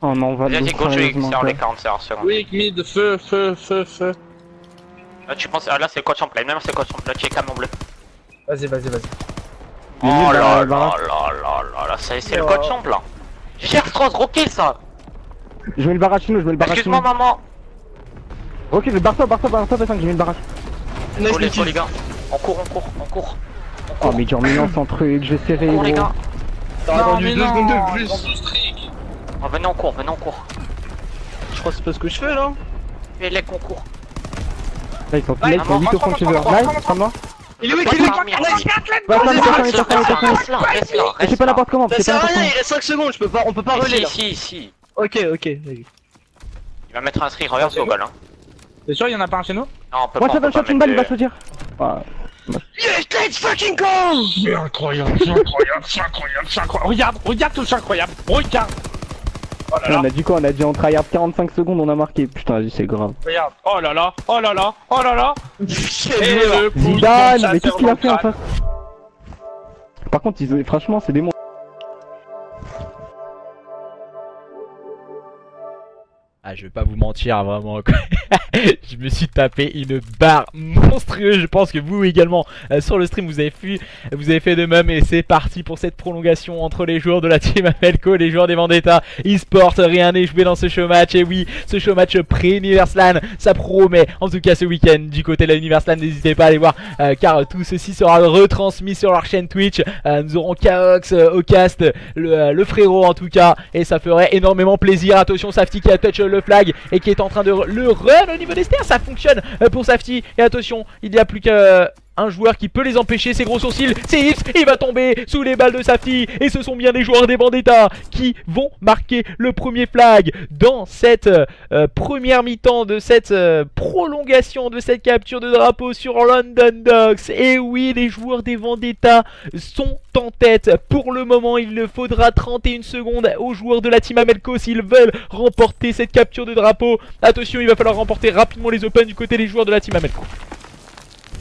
Oh non, on va Vas-y, le go, je sérieusement, sur les quoi. 40 secondes. Weak, mid, feu. Là, tu penses. Ah, là, c'est coach en play. Même c'est coach en play. Tu es camion bleu. Vas-y. Il est Oh nul, là là, là là. là, c'est le coach en là. Cher Strauss, roquille ça. Je mets le barrage chez nous, je mets le barrage chez Excuse-moi, nous. maman. Ok, barre-toi, P5, j'ai mis le barrage. Nice, Let's go, les les gars. On court. Oh, mais genre, mignon sans truc, je vais serrer, On court, les gros. gars. T'as attendu 2 secondes de plus. Oh, venez, on court. Je crois que c'est pas ce que je fais là. Fais les concours. Là, ils sont Là, 8 au fond, tu veux. Là, prends-moi. Il est weak. Va, Reste là. Je sais pas n'importe comment, Ça je sais sert pas à rien, n'importe il reste 5 secondes, on peut pas relayer là. Ici. Ok. Il va mettre un streak reverse au goal, hein. T'es sûr, il y en a pas un chez nous? Non, on peut comment. Moi, pas. ça va shot une balle, il va se dire. Yes, let's fucking go. C'est incroyable. Regarde tout, c'est incroyable. Regarde. Oh là là. On a dit quoi? On a dit on tryhard 45 secondes, on a marqué. Putain, vas-y, c'est grave. Regarde. Oh là là. Et le coup de Zidane, chasseur mais qu'est-ce qu'il a fait en d'Ukraine. face? Par contre, franchement, c'est des monstres. Ah, je vais pas vous mentir, vraiment. Je me suis tapé une barre monstrueuse. Je pense que vous également sur le stream vous avez fait de même. Et c'est parti pour cette prolongation entre les joueurs de la team Amelco et les joueurs des Vendetta eSport. Rien n'est joué dans ce show match. Et oui, ce show match pré-Universlan, ça promet. En tout cas, ce week-end du côté de la Universlan, n'hésitez pas à aller voir car tout ceci sera retransmis sur leur chaîne Twitch. Nous aurons Kaox, Ocast, le frérot en tout cas. Et ça ferait énormément plaisir. Attention, Safety qui a touch le flag et qui est en train de le run au niveau des stairs. Ça fonctionne pour Safety. Et attention, il n'y a plus qu'un joueur qui peut les empêcher. Ses gros sourcils, c'est Ips. Il va tomber sous les balles de Safety. Et ce sont bien des joueurs des Vendetta qui vont marquer le premier flag dans cette première mi-temps de cette prolongation de cette capture de drapeau sur London Docks. Et oui, les joueurs des Vendetta sont en tête. Pour le moment, il faudra 31 secondes aux joueurs de la team Amelco s'ils veulent remporter cette capture de drapeau. Attention, il va falloir remporter rapidement les Open du côté des joueurs de la team Amelco.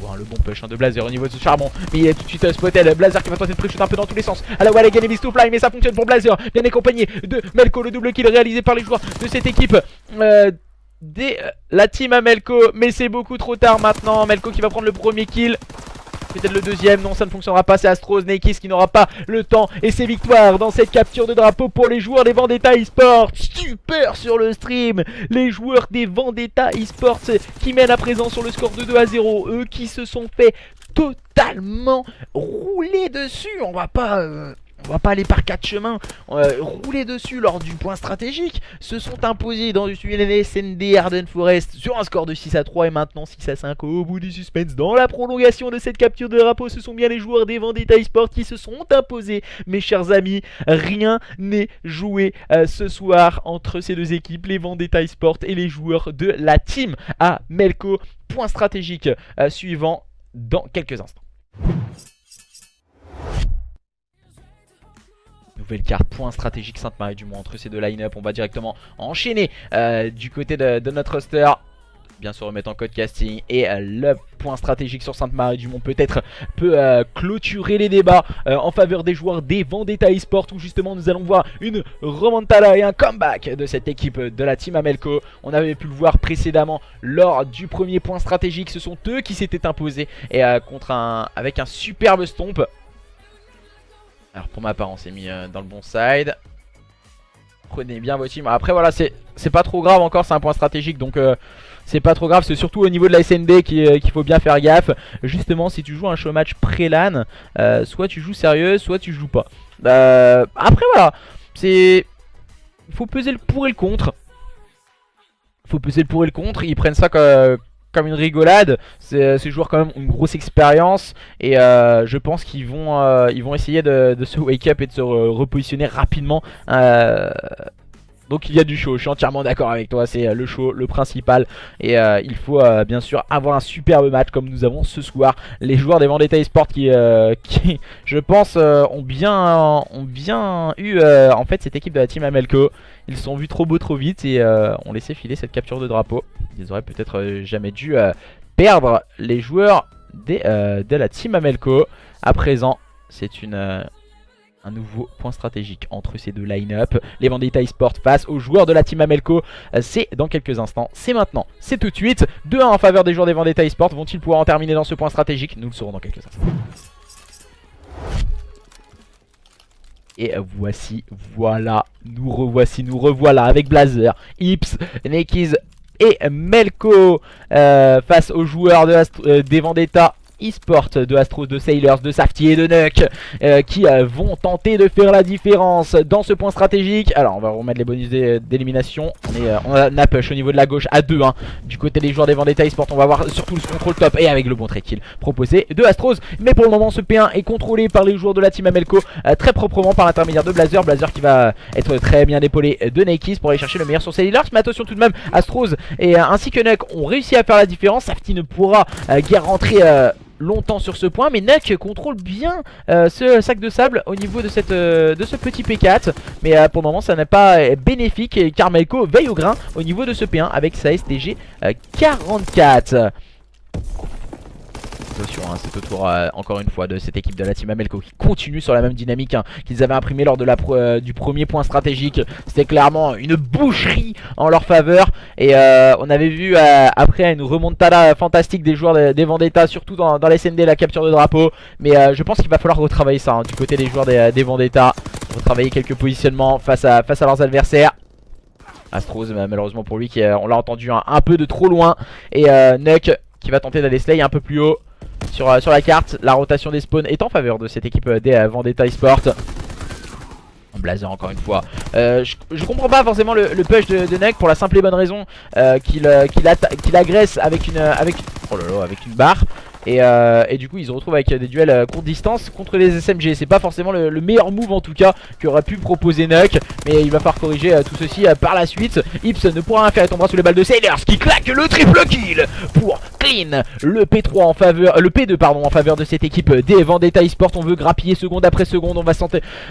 Wow, le bon push de Blazer au niveau de ce charbon. Mais il est tout de suite spotted. Blazer qui va tenter de pré-shoot un peu dans tous les sens. À la Wall Again et to Fly, mais ça fonctionne pour Blazer. Bien accompagné de Melco, le double kill réalisé par les joueurs de cette équipe. La team Amelco, mais c'est beaucoup trop tard maintenant. Melco qui va prendre le premier kill. Peut-être le deuxième, non ça ne fonctionnera pas, c'est Astros Nakis qui n'aura pas le temps. Et c'est victoire dans cette capture de drapeau pour les joueurs des Vendetta eSports. Super sur le stream, les joueurs des Vendetta eSports qui mènent à présent sur le score de 2-0. Eux qui se sont fait totalement rouler dessus, on va pas On va pas aller par 4 chemins, rouler dessus lors du point stratégique. Se sont imposés dans le SND Arden Forest sur un score de 6-3 et maintenant 6-5 au bout du suspense. Dans la prolongation de cette capture de drapeau, ce sont bien les joueurs des Vendetta eSport qui se sont imposés. Mes chers amis, rien n'est joué ce soir entre ces deux équipes, les Vendetta eSport et les joueurs de la team Amelco. Point stratégique suivant dans quelques instants. Nouvelle carte, point stratégique Sainte-Marie-du-Mont entre ces deux line-up. On va directement enchaîner du côté de notre roster. Bien sûr remettre en code casting. Et le point stratégique sur Sainte-Marie-du-Mont peut-être peut clôturer les débats en faveur des joueurs des Vendetta eSport, où justement nous allons voir une remontada et un comeback de cette équipe de la team Amelco. On avait pu le voir précédemment lors du premier point stratégique. Ce sont eux qui s'étaient imposés et avec un superbe stomp. Alors pour ma part on s'est mis dans le bon side. Prenez bien vos teams. Après voilà, c'est pas trop grave encore, c'est un point stratégique, donc c'est pas trop grave. C'est surtout au niveau de la SND qu'il faut bien faire gaffe. Justement si tu joues un showmatch pré-LAN, soit tu joues sérieux, soit tu joues pas. Après voilà, il faut peser le pour et le contre. Ils prennent ça comme une rigolade. Ces joueurs quand même ont une grosse expérience et je pense qu'ils vont essayer de se wake up et de se repositionner rapidement. Donc il y a du show, je suis entièrement d'accord avec toi, c'est le show, le principal. Et il faut bien sûr avoir un superbe match comme nous avons ce soir. Les joueurs des Vendetta eSport qui je pense ont bien eu en fait cette équipe de la team Amelco. Ils se sont vus trop beaux trop vite et ont laissé filer cette capture de drapeau. Ils auraient peut-être jamais dû perdre les joueurs de la team Amelco. À présent c'est un nouveau point stratégique entre ces deux line-up. Les Vendetta eSport face aux joueurs de la team Amelco. C'est dans quelques instants, c'est maintenant, c'est tout de suite. 2-1 en faveur des joueurs des Vendetta eSport. Vont-ils pouvoir en terminer dans ce point stratégique? Nous le saurons dans quelques instants. Et voilà, nous revoilà avec Blazer, Ips, Nekiz et Melko face aux joueurs des Vendetta eSport, de Astros, de Sailors, de Safety et de Nuck qui vont tenter de faire la différence dans ce point stratégique. Alors on va remettre les bonus d'élimination. On a Napush au niveau de la gauche à 2-1 du côté des joueurs des Vendetta eSport. On va voir surtout le contrôle top et avec le bon trade kill proposé de Astros. Mais pour le moment ce P1 est contrôlé par les joueurs de la team Amelco très proprement par l'intermédiaire de Blazer. Blazer qui va être très bien épaulé de Nekiz pour aller chercher le meilleur sur Sailors. Mais attention tout de même, Astros et ainsi que Nuck ont réussi à faire la différence. Safety ne pourra guère rentrer longtemps sur ce point, mais Nuck contrôle bien ce sac de sable au niveau de ce petit P4. Mais pour le moment ça n'est pas bénéfique car Melko veille au grain au niveau de ce P1 avec sa STG 44. Attention, hein, c'est au tour encore une fois de cette équipe de la team Amelco qui continue sur la même dynamique qu'ils avaient imprimé lors de du premier point stratégique. C'était clairement une boucherie en leur faveur. Et on avait vu après une remontada fantastique des joueurs des Vendetta, surtout dans la SND, la capture de drapeau. Mais je pense qu'il va falloir retravailler ça du côté des joueurs des Vendetta. Retravailler quelques positionnements face à leurs adversaires. Astros malheureusement pour lui on l'a entendu un peu de trop loin. Et Nuck qui va tenter d'aller slay un peu plus haut sur la carte. La rotation des spawns est en faveur de cette équipe des Vendetta eSport. Blazer encore une fois. Je comprends pas forcément le push de Nuck pour la simple et bonne raison qu'il agresse avec une barre. Et du coup il se retrouve avec des duels courte distance contre les SMG. C'est pas forcément le meilleur move en tout cas qu'aurait pu proposer Nuck. Mais il va falloir corriger tout ceci par la suite. Ips ne pourra rien faire et tombera sous les balles de Sailors qui claque le triple kill pour clean le P3 en faveur, le P2 pardon, en faveur de cette équipe des Vendetta eSport. On veut grappiller seconde après seconde. On va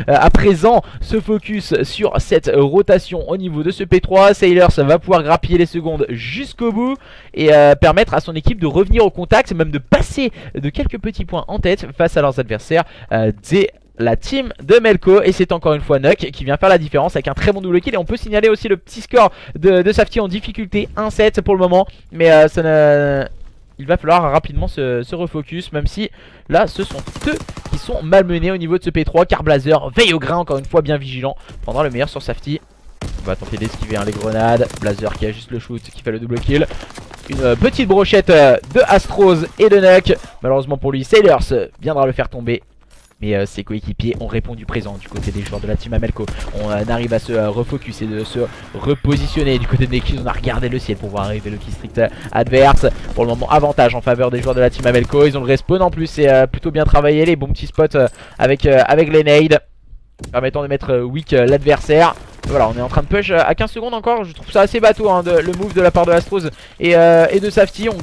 à présent se focus sur cette rotation au niveau de ce P3. Sailors va pouvoir grappiller les secondes jusqu'au bout et permettre à son équipe de revenir au contact, même de passer de quelques petits points en tête face à leurs adversaires des la team de Melko. Et c'est encore une fois Nuck qui vient faire la différence avec un très bon double kill. Et on peut signaler aussi le petit score de Safety en difficulté 1-7 pour le moment. Mais il va falloir rapidement se refocus, même si là ce sont eux qui sont malmenés au niveau de ce P3. Car Blazer veille au grain, encore une fois bien vigilant, prendra le meilleur sur Safety. On va tenter d'esquiver les grenades. Blazer qui a juste le shoot, qui fait le double kill. Une petite brochette de Astros et de Nuck. Malheureusement pour lui, Sailors viendra le faire tomber. Mais ses coéquipiers ont répondu présent du côté des joueurs de la team Amelco. On arrive à se refocus et de se repositionner. Du côté de Nekis, on a regardé le ciel pour voir arriver le killstreak adverse. Pour le moment, avantage en faveur des joueurs de la team Amelco. Ils ont le respawn en plus, c'est plutôt bien travaillé. Les bons petits spots avec les nades permettant de mettre weak l'adversaire. Voilà, on est en train de push à 15 secondes encore. Je trouve ça assez bateau hein, le move de la part de Astros et de Safety. On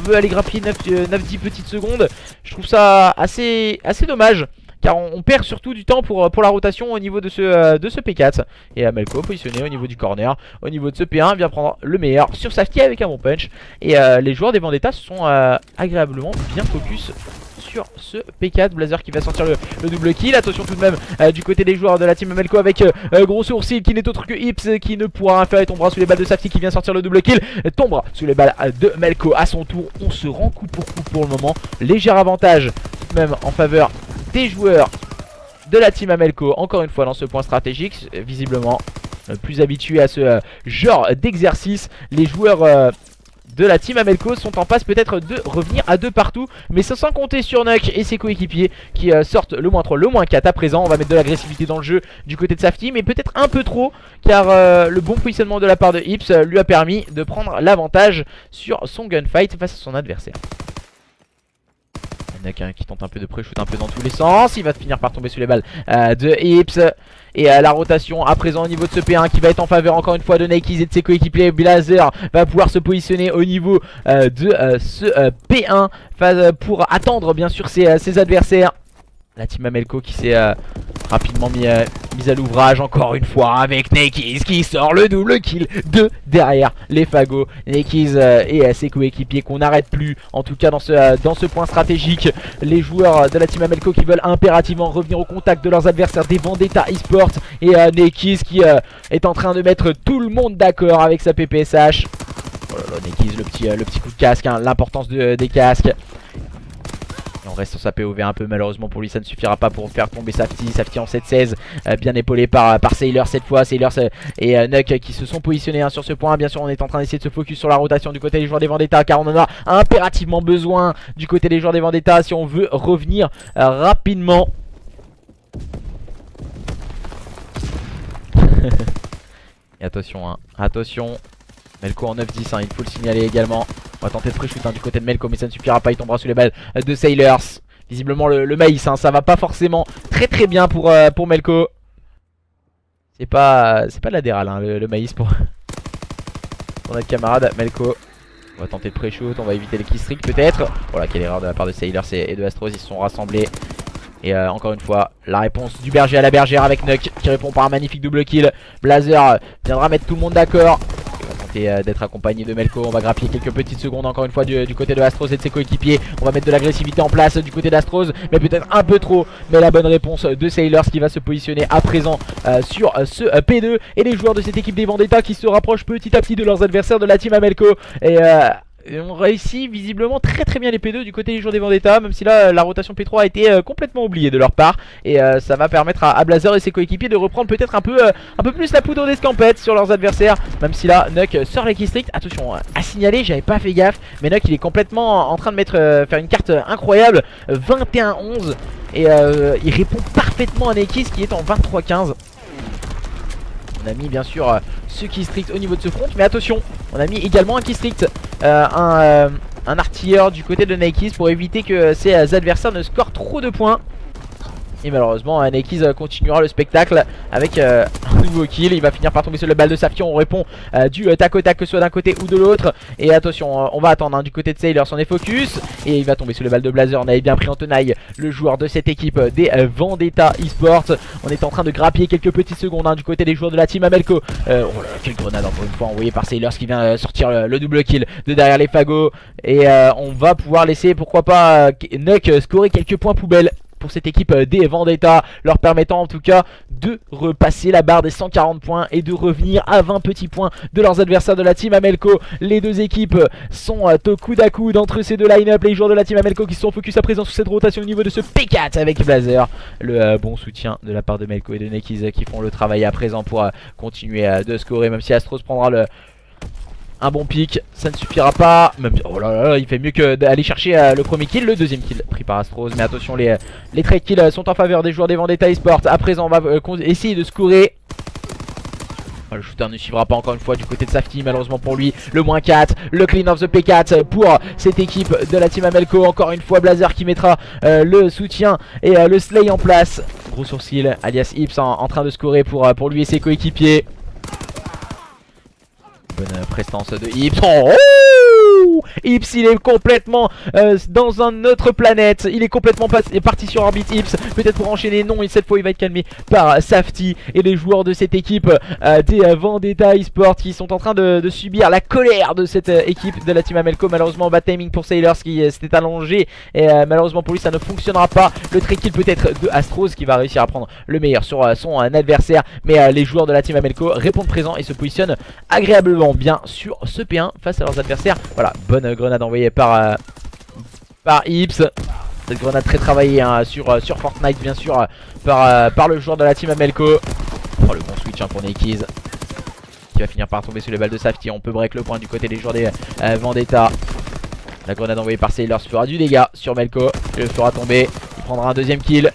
veut aller grappiller 9-10 petites secondes. Je trouve ça assez dommage, car on perd surtout du temps pour la rotation au niveau de ce P4. Et Amelco positionné au niveau du corner, au niveau de ce P1, vient prendre le meilleur sur Safety avec un bon punch. Et les joueurs des Vendetta se sont agréablement bien focus sur ce P4. Blazer qui va sortir le double kill. Attention tout de même du côté des joueurs de la team Amelco avec gros sourcil qui n'est autre que Ips qui ne pourra rien faire et tombera sous les balles de Safety qui vient sortir le double kill. Tombera sous les balles de Melco à son tour. On se rend coup pour coup pour le moment. Léger avantage tout de même en faveur des joueurs de la team Amelco. Encore une fois dans ce point stratégique, visiblement plus habitués à ce genre d'exercice. Les joueurs de la team Amelco sont en passe peut-être de revenir à 2 partout, mais sans compter sur Nuck et ses coéquipiers qui sortent le -3, le -4 à présent. On va mettre de l'agressivité dans le jeu du côté de Safety, mais peut-être un peu trop, car le bon positionnement de la part de Ips lui a permis de prendre l'avantage sur son gunfight face à son adversaire. Nuck qui tente un peu de pré-shoot un peu dans tous les sens. Il va finir par tomber sous les balles de Ips. Et la rotation à présent au niveau de ce P1 qui va être en faveur encore une fois de Nekis et de ses coéquipiers. Blazer va pouvoir se positionner au niveau de ce P1 pour attendre bien sûr ses adversaires. La team Amelco qui s'est rapidement mise à l'ouvrage encore une fois avec Nekis qui sort le double kill de derrière les fagots. Nekis et ses coéquipiers qu'on n'arrête plus, en tout cas dans ce point stratégique. Les joueurs de la team Amelco qui veulent impérativement revenir au contact de leurs adversaires des Vendetta eSport. Et Nekis qui est en train de mettre tout le monde d'accord avec sa PPSH. Oh là là, Nekis, le petit coup de casque, hein, l'importance des casques. Et on reste sur sa POV un peu, malheureusement pour lui ça ne suffira pas pour faire tomber Safety. Safety en 7-16, bien épaulé par Sailor cette fois. Sailor et Nuck qui se sont positionnés hein, sur ce point. Bien sûr on est en train d'essayer de se focus sur la rotation du côté des joueurs des Vendetta, car on en a impérativement besoin du côté des joueurs des Vendetta si on veut revenir rapidement. Et attention hein, attention, Melco en 9-10 hein, il faut le signaler également. On va tenter de pré-shoot hein, du côté de Melco, mais ça ne suffira pas, il tombera sous les balles de Sailors. Visiblement le maïs hein, ça va pas forcément très bien pour Melco. C'est pas de la déral hein, le maïs pour notre camarade Melco. On va tenter de pré-shoot, on va éviter les killstreaks peut-être. Voilà, quelle erreur de la part de Sailors et de Astros, ils se sont rassemblés. Et encore une fois, la réponse du berger à la bergère avec Nuck qui répond par un magnifique double kill. Blazer viendra mettre tout le monde d'accord. Il va tenter d'être accompagné de Melco. On va grappiller quelques petites secondes encore une fois du côté de Astros et de ses coéquipiers. On va mettre de l'agressivité en place du côté d'Astros, mais peut-être un peu trop. Mais la bonne réponse de Sailors qui va se positionner à présent sur ce P2. Et les joueurs de cette équipe des Vendetta qui se rapprochent petit à petit de leurs adversaires de la team Amelco. Et on réussit visiblement très bien les P2 du côté des joueurs des Vendetta, même si là la rotation P3 a été complètement oubliée de leur part. Et ça va permettre à Blazer et ses coéquipiers de reprendre peut-être un peu plus la poudre d'escampette sur leurs adversaires. Même si là Nuck sort les killstreaks. Attention à signaler, j'avais pas fait gaffe, mais Nuck il est complètement en train de faire une carte incroyable, 21-11. Et il répond parfaitement à Nekis qui est en 23-15. On a mis bien sûr ce killstreak au niveau de ce front, mais attention, on a mis également un killstreak, un artilleur du côté de Nekis pour éviter que ses adversaires ne scorent trop de points. Et malheureusement Nekis continuera le spectacle avec un nouveau kill. Il va finir par tomber sur le balle de Safety. On répond du tac au tac, que ce soit d'un côté ou de l'autre. Et attention, on va attendre hein, du côté de Sailor, on est focus. Et il va tomber sur le balle de Blazer. On avait bien pris en tenaille le joueur de cette équipe des Vendetta eSports. On est en train de grappiller quelques petites secondes hein, du côté des joueurs de la team Amelco. Oh là, quelle grenade encore une fois envoyée par Sailor qui vient sortir le double kill de derrière les fagots. Et on va pouvoir laisser pourquoi pas Nuck scorer quelques points poubelles pour cette équipe des Vendetta, leur permettant en tout cas de repasser la barre des 140 points et de revenir à 20 petits points de leurs adversaires de la team Amelco. Les deux équipes sont au coude à coude entre ces deux line-up. Les joueurs de la team Amelco qui sont focus à présent sur cette rotation au niveau de ce P4 avec Blazer. Le bon soutien de la part de Melco et de Nekis qui font le travail à présent pour continuer de scorer, même si Astros prendra Un bon pic, ça ne suffira pas. Même, oh là là, il fait mieux que d'aller chercher le premier kill. Le deuxième kill pris par Astros. Mais attention, les trade kills sont en faveur des joueurs des Vendetta eSport. À présent, on va essayer de scorer. Le shooter ne suivra pas encore une fois du côté de Safety, malheureusement pour lui. Le moins 4, le clean of the P4 pour cette équipe de la team Amelco. Encore une fois Blazer qui mettra le soutien et le slay en place. Gros sourcil, alias Ips en train de scorer pour lui et ses coéquipiers. Bonne prestance de Ips. Oh, Ips il est complètement dans une autre planète. Il est complètement parti sur orbite. Ips peut-être pour enchaîner. Non, et cette fois il va être calmé par Safety et les joueurs de cette équipe des Vendetta eSport qui sont en train de subir la colère de cette équipe de la team Amelco. Malheureusement bad timing pour Sailors qui s'était allongé et malheureusement pour lui ça ne fonctionnera pas. Le trade kill peut être de Astros qui va réussir à prendre le meilleur sur son adversaire. Mais les joueurs de la team Amelco répondent présent et se positionnent agréablement bien sur ce P1 face à leurs adversaires. Voilà, bonne grenade envoyée par Ips. Cette grenade très travaillée hein, sur Fortnite bien sûr par le joueur de la team Amelco. Oh le bon switch hein, pour Nakeys qui va finir par tomber sous les balles de Safety. On peut break le point du côté des joueurs des Vendetta. La grenade envoyée par Sailors fera du dégât sur Melco. Il le fera tomber, il prendra un deuxième kill.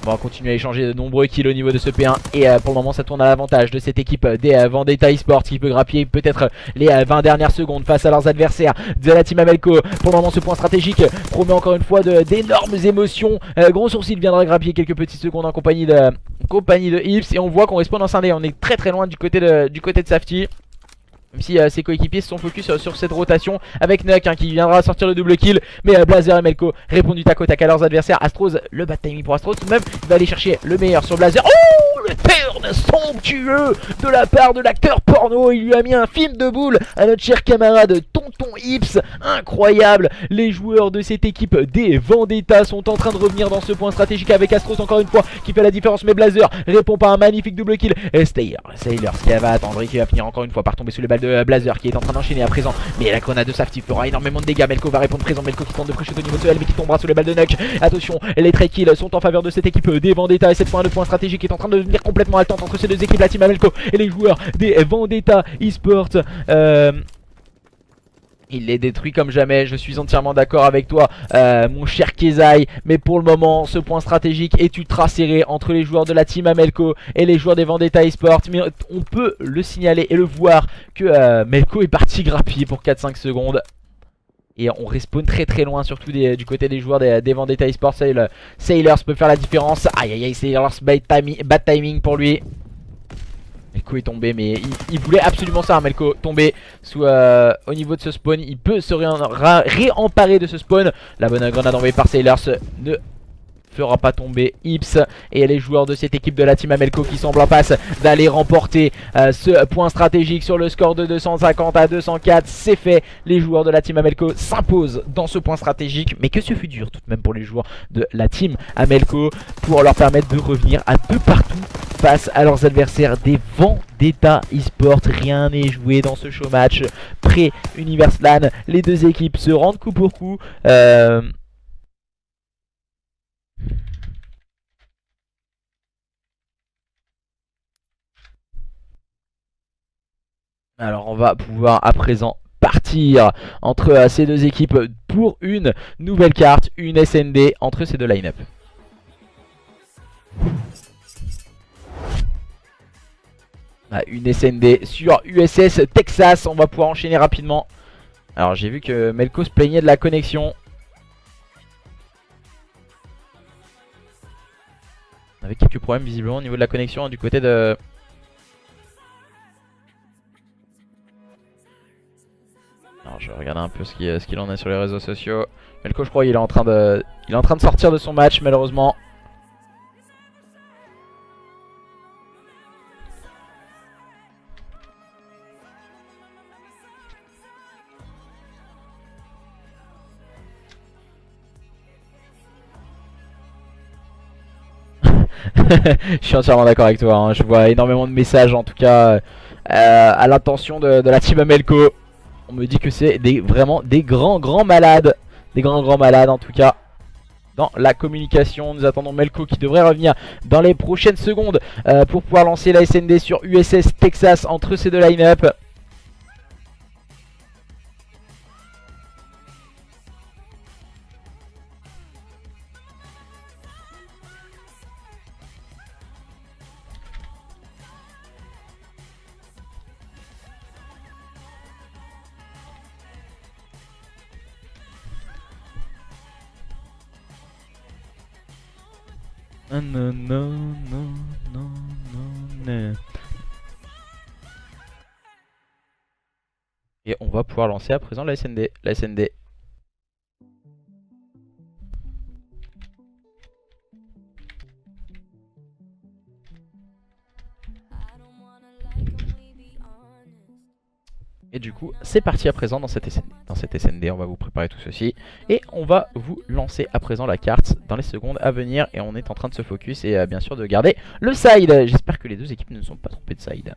On va continuer à échanger de nombreux kills au niveau de ce P1. Et pour le moment ça tourne à l'avantage de cette équipe des Vendetta eSport qui peut grappiller peut-être les 20 dernières secondes face à leurs adversaires de la team Amelco. Pour le moment ce point stratégique promet encore une fois d'énormes émotions. Gros sourcil viendra grappiller quelques petites secondes en compagnie de Ips. Et on voit qu'on respawn en scindé. On est très loin du côté de Safety. Même si ses coéquipiers se sont focus sur cette rotation avec Nuck hein, qui viendra sortir le double kill. Mais Blazer et Melco répondent du tac au tac à leurs adversaires. Astros, le bad timing pour Astros tout de même. Il va aller chercher le meilleur sur Blazer. Oh, le turn somptueux de la part de l'acteur porno. Il lui a mis un film de boule à notre cher camarade Tonton Ips. Incroyable. Les joueurs de cette équipe des Vendetta sont en train de revenir dans ce point stratégique avec Astros encore une fois qui fait la différence. Mais Blazer répond par un magnifique double kill. Et Sailors qui va attendre et qui va finir encore une fois par tomber sous les balles de Blazer qui est en train d'enchaîner à présent. Mais la grenade de Safety fera énormément de dégâts. Melco va répondre présent. Melco qui tente de prêcher au niveau de ce L mais qui tombera sous les balles de Nuck. Attention, les trade kills sont en faveur de cette équipe des Vendetta. Et cette fois le point stratégique est en train de devenir complètement haletante entre ces deux équipes, la team Amelco et les joueurs des Vendetta eSport. Il les détruit comme jamais, je suis entièrement d'accord avec toi mon cher Kezai. Mais pour le moment ce point stratégique est ultra serré entre les joueurs de la team Amelco et les joueurs des Vendetta eSport. Mais on peut le signaler et le voir que Melco est parti grappiller pour 4-5 secondes. Et on respawn très loin, surtout du côté des joueurs des Vendetta eSport. Sailors peut faire la différence. Aïe aïe aïe, Sailors bad timing pour lui. Melco est tombé mais il voulait absolument ça hein, Melco tomber au niveau de ce spawn. Il peut se réemparer de ce spawn. La bonne grenade envoyée par Sailors ne fera pas tomber Ips et les joueurs de cette équipe de la team Amelco qui semblent en passe d'aller remporter ce point stratégique sur le score de 250 à 204. C'est fait, les joueurs de la team Amelco s'imposent dans ce point stratégique. Mais que ce fut dur tout de même pour les joueurs de la team Amelco pour leur permettre de revenir à peu partout face à leurs adversaires des Vendetta eSport. Rien n'est joué dans ce show match pré-Universlan. Les deux équipes se rendent coup pour coup. Alors on va pouvoir à présent partir entre ces deux équipes pour une nouvelle carte, une SND entre ces deux line-up. Une SND sur USS Texas, on va pouvoir enchaîner rapidement. Alors j'ai vu que Melco se plaignait de la connexion. On avait quelques problèmes visiblement au niveau de la connexion du côté de... Alors je vais regarder un peu ce qu'il en est sur les réseaux sociaux. Melco je crois il est en train de sortir de son match malheureusement. Je suis entièrement d'accord avec toi hein. Je vois énormément de messages en tout cas à l'intention de la team Amelco. On me dit que c'est vraiment des grands malades. Des grands malades en tout cas dans la communication. Nous attendons Melco qui devrait revenir dans les prochaines secondes pour pouvoir lancer la SND sur USS Texas entre ces deux line-up. Non, non, non, non, non. Et on va pouvoir lancer à présent la SND. La SND. Et du coup, c'est parti à présent dans cette SND. Dans cette SND, on va vous préparer tout ceci. Et on va vous lancer à présent la carte dans les secondes à venir. Et on est en train de se focus et bien sûr de garder le side. J'espère que les deux équipes ne sont pas trompées de side.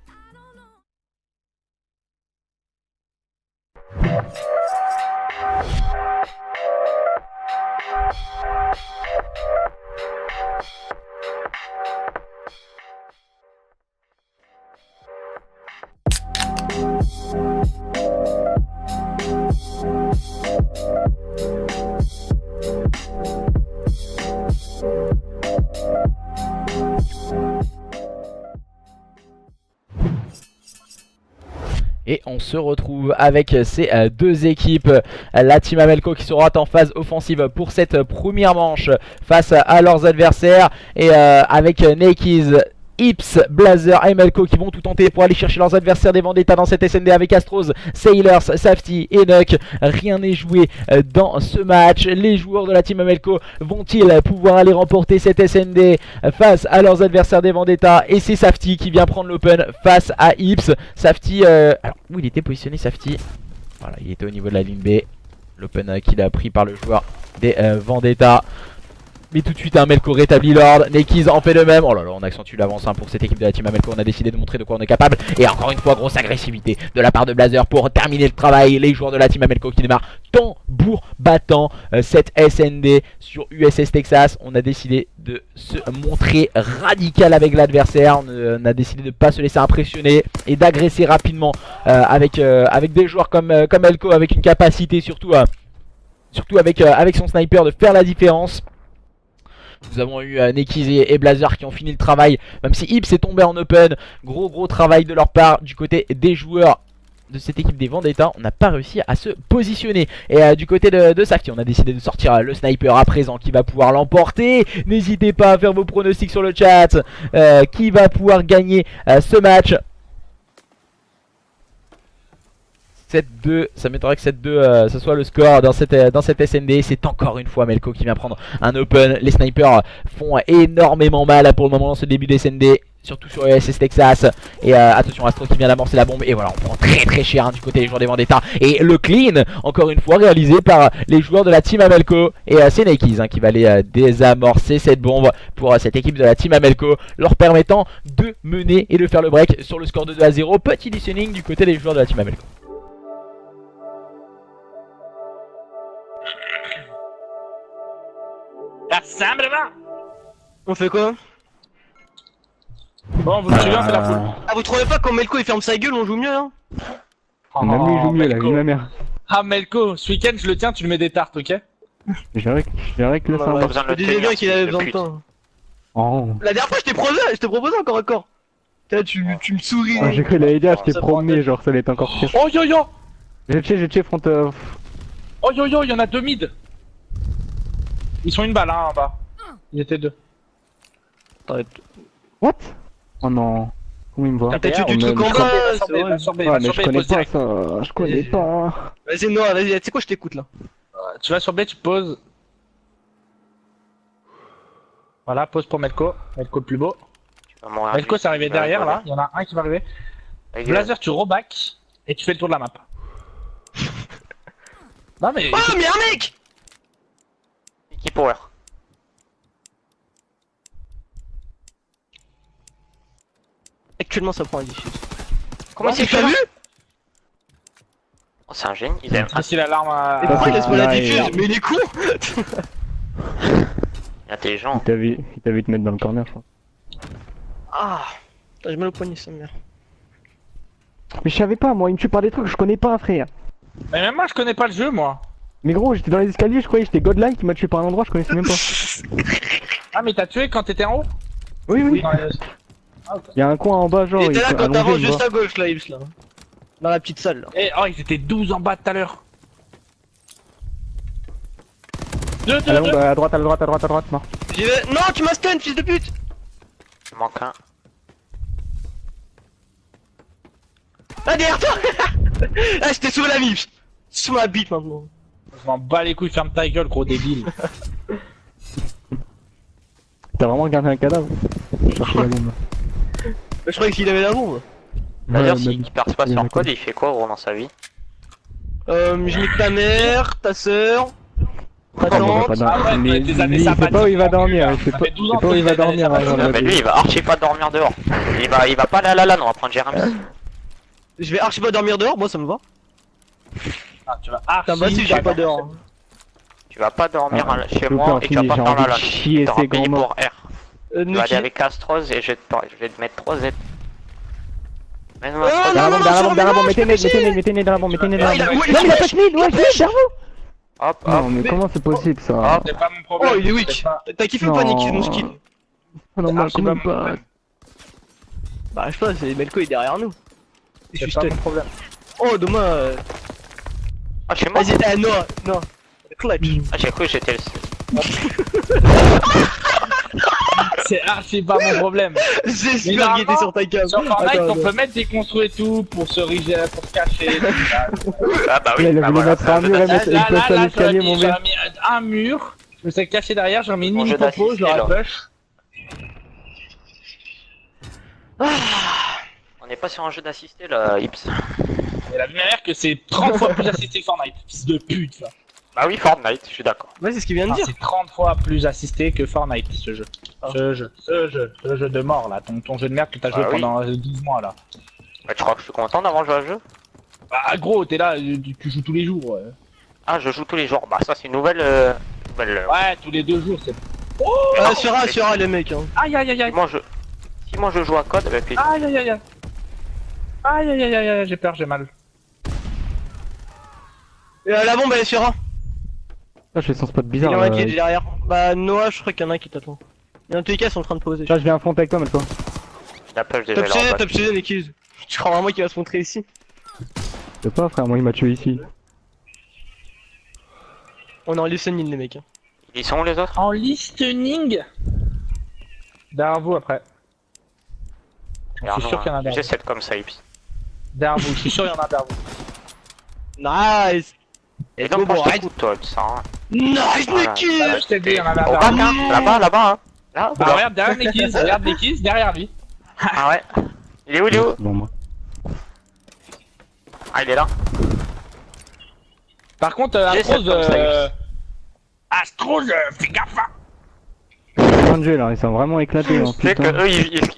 Et on se retrouve avec ces deux équipes, la team Amelco qui sera en phase offensive pour cette première manche face à leurs adversaires. Et avec Nakeys, Ips, Blazer, Amelco qui vont tout tenter pour aller chercher leurs adversaires des Vendetta dans cette SND avec Astros, Sailors, Safety, Enoch. Rien n'est joué dans ce match. Les joueurs de la team Amelco vont-ils pouvoir aller remporter cette SND face à leurs adversaires des Vendetta? Et c'est Safety qui vient prendre l'open face à Ips. Safety, alors où il était positionné Safety? Voilà, il était au niveau de la ligne B. L'open qu'il a pris par le joueur des Vendetta. Mais tout de suite Amelco rétablit l'ordre, Nakeys en fait de même. Oh là là, on accentue l'avance pour cette équipe de la team Amelco. On a décidé de montrer de quoi on est capable. Et encore une fois, grosse agressivité de la part de Blazer pour terminer le travail. Les joueurs de la team Amelco qui démarrent tambour battant cette SND sur USS Texas. On a décidé de se montrer radical avec l'adversaire. On a décidé de ne pas se laisser impressionner et d'agresser rapidement avec des joueurs comme Elko, avec une capacité surtout avec son sniper de faire la différence. Nous avons eu Nakeys et Blazer qui ont fini le travail, même si Ips est tombé en open. Gros travail de leur part du côté des joueurs de cette équipe des Vendetta. On n'a pas réussi à se positionner. Et du côté de Safety, on a décidé de sortir le sniper à présent qui va pouvoir l'emporter. N'hésitez pas à faire vos pronostics sur le chat. Qui va pouvoir gagner ce match? 7-2, ça m'étonnerait que 7-2 ce soit le score dans cette SND. C'est encore une fois Amelco qui vient prendre un open. Les snipers font énormément mal pour le moment dans ce début de SND, surtout sur USS Texas. Et attention, Astro qui vient d'amorcer la bombe. Et voilà, on prend très cher du côté des joueurs des Vendetta. Et le clean, encore une fois, réalisé par les joueurs de la team Amelco. Et c'est Nakeys qui va aller désamorcer cette bombe pour cette équipe de la team Amelco, leur permettant de mener et de faire le break sur le score de 2-0. Petit listening du côté des joueurs de la team Amelco. On fait quoi? Bon, vous suivez, on fait la poule. Ah, vous trouvez pas quand Melco il ferme sa gueule, on joue mieux hein? Même lui il joue mieux là, Melco. vu ma mère. Ah, Melco, ce week-end je le tiens, tu lui mets des tartes, ok? J'ai que le Ouais, sang. je me disais bien qu'il avait besoin de temps. Oh. La dernière fois je t'ai proposé encore un corps. Là tu me souris. Ah, j'ai cru l'année dernière, je t'ai Ça promis, prend- genre ça allait être encore pire. Oh yo yo! J'ai check front. Oh yo yo, il y en a deux mid! Ils sont une balle hein en bas. Ils étaient deux. What? Oh non. Comment il me voit? T'as peut-être eu du on truc me- en bas, c'est B, vrai. va sur B, Ouais, va mais sur je B, connais pose pas direct. ça, je connais pas. Vas-y Noah, vas-y, tu sais quoi, je t'écoute là. Tu vas sur B, tu poses. Voilà, pose pour Melco. Melco le plus beau. Melco c'est arrivé derrière là, il y en a un qui va arriver. Blazer, tu reback et tu fais le tour de la map. Non mais. Oh, mais un mec! Qui power. Actuellement ça prend un diffuse. Comment c'est que t'as vu? Oh, c'est un génie, il aime. Ah, si l'alarme à. Et pourquoi il laisse pas la là, diffuse? il- Mais il est con! Il est intelligent. Il t'a vu te mettre dans le corner, je crois. Ah! Putain, j'ai mal au poignet, ça merde. Mais je savais pas, moi, il me tue par des trucs que je connais pas, frère. Mais même moi je connais pas le jeu moi. Mais gros, j'étais dans les escaliers, je croyais que j'étais godlike, il m'a tué par un endroit, je connaissais même pas. Ah mais t'as tué quand t'étais en haut? Oui, oui. Dans les- Il y a un coin en bas, genre. Il était là peut quand allonger, t'avances il me juste voit. à gauche là, Ibs là. Dans la petite salle là. Eh oh ils étaient 12 en bas tout à l'heure. À la bombe, à droite, mort. J'y vais. Non, tu m'as stun, fils de pute. Il manque un. Ah, derrière toi. Ah, je t'ai sauvé la vie. Sous ma bite maintenant. Je m'en bats les couilles, ferme ta gueule, gros débile. T'as vraiment gardé un cadavre? Je cherchais la bombe. Je croyais qu'il avait la bombe. D'ailleurs, Ouais, s'il même- perce pas il y a sur un code, il fait quoi gros dans sa vie? Je nique ta mère, ta sœur, ta Oh, mais tante. pas dans- Ah ouais, mais tes années lui, il sait pas où sabbatiques, il va mon dormir, cul, il sait ça pas fait 12 ans où il va que t'as dormir. des années hein, Ah bah lui, il va archi pas dormir dehors. Il va pas aller à la LAN, on va prendre Jérémy. Je vais archi pas dormir dehors, moi ça me va. Ah, tu vas Putain, bah si, je vais pas dehors. Tu vas pas dormir chez S'il vous moi plaît, et tu vas Anthony, pas j'ai faire la envie de LAN. chier T'auras ces payé grands pour R. Tu vas aller Nuki. avec Astros et je vais te mettre 3 Z. Mets-nous Oh, Astros. Derrière la bombe, non, derrière la bombe, je mettez vais nez, mettez nez dans la bombe, mettez nez dans Ah, la bombe. il a Non, mais il a pas weak. de nez, ouais, cerveau. Hop, hop. Non, mais comment c'est possible ça? C'est pas mon problème. Oh, il est c'est weak. pas- T'as kiffé ou pas, Nick, mon Non. skill? Non, mais Ah, c'est comment pas mon pas? problème. Bah, je sais pas, c'est Melko, il est derrière nous. Je C'est suis pas stun. mon problème. Oh, dommage. Ah, chez moi. Vas-y, non. Clutch. Ah, j'ai cru que j'étais le seul. C'est archi pas mon problème. J'espère qu'il était sur ta cam. Sur Fortnite, Attends, on attends. peut mettre des construits et tout pour se riger, pour se cacher. tout ça. Ah bah Là, oui, il a bah voulu voilà. mettre un mur et mettre une place à l'escalier, mon j'aurais gars. mis un mur, je me suis caché derrière, j'aurais mis une Mon mini jeu popo, je l'aurais d'assisté, push. On n'est pas sur un jeu d'assisté là, Ips. Et la lumière que c'est 30 fois plus assisté que Fortnite, fils de pute ça. Bah oui, Fortnite, je suis d'accord. Ouais, c'est ce qu'il vient de dire. C'est 30 fois plus assisté que Fortnite ce jeu. Ah. Ce jeu de mort là, ton jeu de merde que t'as joué Ah oui. pendant 12 mois là. Bah, tu crois que je suis content d'avoir joué à ce jeu? Bah gros, t'es là, tu joues tous les jours. Ouais, Ah, je joue tous les jours. Bah ça, c'est une nouvelle... ouais tous les 2 jours c'est... Ah, Sura, les mecs. Hein. Aïe aïe aïe aïe. Si moi je joue à code avec les... Aïe aïe aïe aïe. Aïe aïe aïe aïe aïe, j'ai peur, j'ai mal. Et la bombe, elle est sur un. Là, je fais son spot Il y bizarre. en a un qui est là. derrière. Bah, Noah, je crois qu'il y en a un qui t'attend. Et dans tous les cas, ils sont en train de poser. Là, je viens affronter avec toi, Melko. La pêche déjà Top CD, top CD, Nicky. Tu crois vraiment qu'il va se montrer ici? Je sais pas, frère, moi il m'a tué ici. On est en listening, les mecs. Hein. Ils sont où les autres? En listening. Derrière vous après. Je suis sûr qu'il y en a derrière J'ai vous. 7 comme ça, Ips. Derrière vous, je suis sûr qu'il y en a derrière vous. Nice! Et donc, moi, je t'écoute, toi, Ips. Hein. Nice, Voilà. Nicky! Bah, je t'ai dit, il y en a Au derrière bac, vous. hein. Là-bas, là-bas, hein. Là, Bah là. regarde derrière Nekis, regarde Nekis, derrière lui. Ah ouais. Il est où, il est où? Bon, moi. Ah, il est là. Par contre, J'ai Astros, cette comme ça, Astros, fais gaffe hein. Fin de jeu là, ils sont vraiment éclatés. Hein, Tu sais que putain. eux,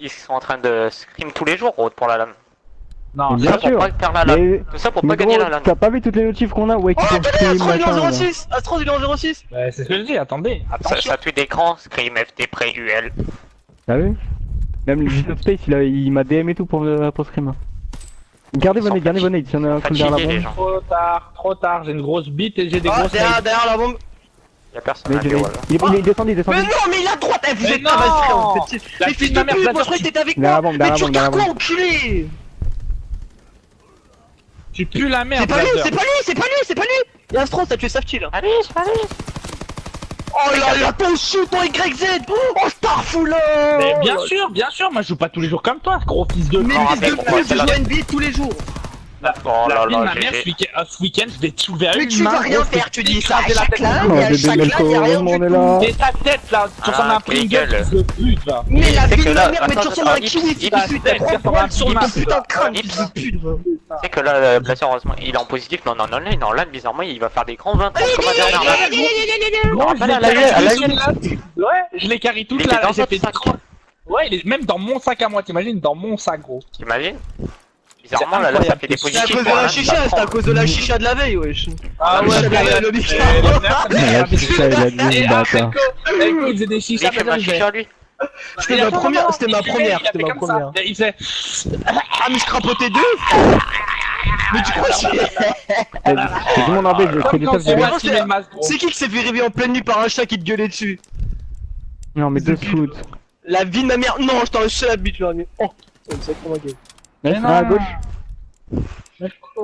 ils sont en train de scrim tous les jours, gros, pour la LAN. Non, Bien Tout ça sûr. pour pas faire la LAN. Mais, Tout ça pour mais pas gagner gros, la LAN. t'as pas vu toutes les notifs qu'on a? Ouais, Oh, qui sont attendez, stream, Astros, il est machin, en là. 06! Astros, il est en 06! bah, c'est ce que je dis, attendez, attention. Ça tue d'écran, scrim, FT, pré, UL. T'as vu? Même le G Space, il m'a DM et tout pour scrim. Gardez vos nades, gardez vos nades, s'il y en a un coup derrière la Fatigués, les bombe. gens. Trop tard, j'ai une grosse bite et j'ai des Ah, grosses derrière la bombe! Y'a personne Mais à dire, voilà. il est descendu, Mais non, mais il est à droite! Eh, vous Mais êtes pas mal, frère! non. vous faites- La Mais fille fils de de ma mère, pute, la moi je croyais que t'étais avec Derrière la moi! bombe, Mais derrière tu la bombe, derrière regardes la quoi, enculé! Tu pues la merde, C'est pas lui, Blazer. c'est pas lui, c'est pas lui, c'est pas lui! Y'a Astros, t'as tué Safety là! Allez, allez. Oh là là, ton shoot en YZ! Oh, Starful! Mais bien sûr, moi je joue pas tous les jours comme toi, gros fils de Mais Ah, fils mais de pourquoi pute, c'est je là joue à NBA tous les jours! Oh La là vie de là, ma mère, GG. ce week-end, je vais te soulever à Mais une tu main, vas rien gros, faire, je tu vais dis ça à t'écraser la chaque tête. live, Oh, et à bébé chaque live, Melko, y'a rien heureusement on du est tout! là. Et ta tête là, tu ressembles à un Pringles, gueule. fils de pute là. Mais la C'est vie que de là, ma mère, mais tu attends, ressembles à un attends, kiwi, fils de Ips, pute! T'as Ips, 3 poils sur ton Ips, putain de crâne, Ips. fils de pute! va. Tu sais que là, Blazer, heureusement, il est en positif, mais en online, en LAN, bizarrement, il va faire des grands 20 ans comme la dernière LAN. Gros, je à la l'ai gueule, à la carry gueule. toute la... Ouais, je l'ai carry toute Il était la... dans J'ai notre fait sac. 30. Ouais, il est même dans mon sac à moi, t'imagines, dans mon sac, gros. T'imagines? Bizarrement, là, ça fait des C'est à positifs cause de pour la LAN, chicha, ça c'est à prend. cause de la chicha de la veille, wesh! Ah ouais, ouais, mais le Micha. La chicha, il a dit, bâtard. Écoute, il faisait des Il chichas, fait ma chicha, lui. C'était ma première, c'était ma première, c'était ma première. Il faisait... Ah, mais je crapotais deux! Mais tu crois que C'est du monde en B, j'ai fait Comme des quand tafs, c'est j'ai moi qui mets le masque, gros. c'est qui s'est fait réveiller en pleine nuit par un chat qui te gueulait dessus? Non, mais deux foot. La vie de ma mère, non, je t'en ai seul habitué, mais oh! C'est trop ma gueule. Mais Ah, à non. gauche.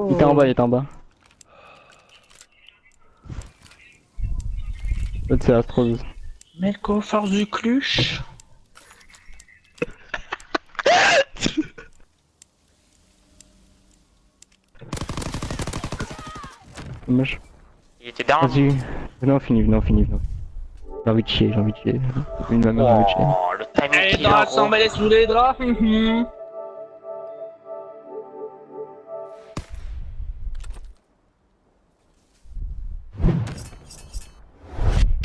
Il était en bas, il était en bas. L'autre c'est Astros. Melko, force du cluche. Dommage. Il était down. Vas-y. Venez on finit, venez on finit. J'ai envie de chier, j'ai envie de chier. Une de ma mère, j'ai envie de chier. Oh, le timing Allez, killer, dans gros. s'emballer sous les draps.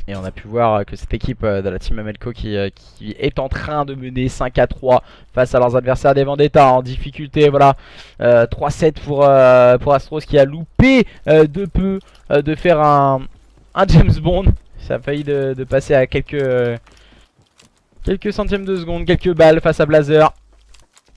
Et on a pu voir que cette équipe de la team Amelco qui est en train de mener 5-3 face à leurs adversaires des Vendetta en difficulté. Voilà, 3-7 pour Astros qui a loupé de peu de faire un James Bond. Ça a failli de passer à quelques centièmes de seconde, quelques balles face à Blazer.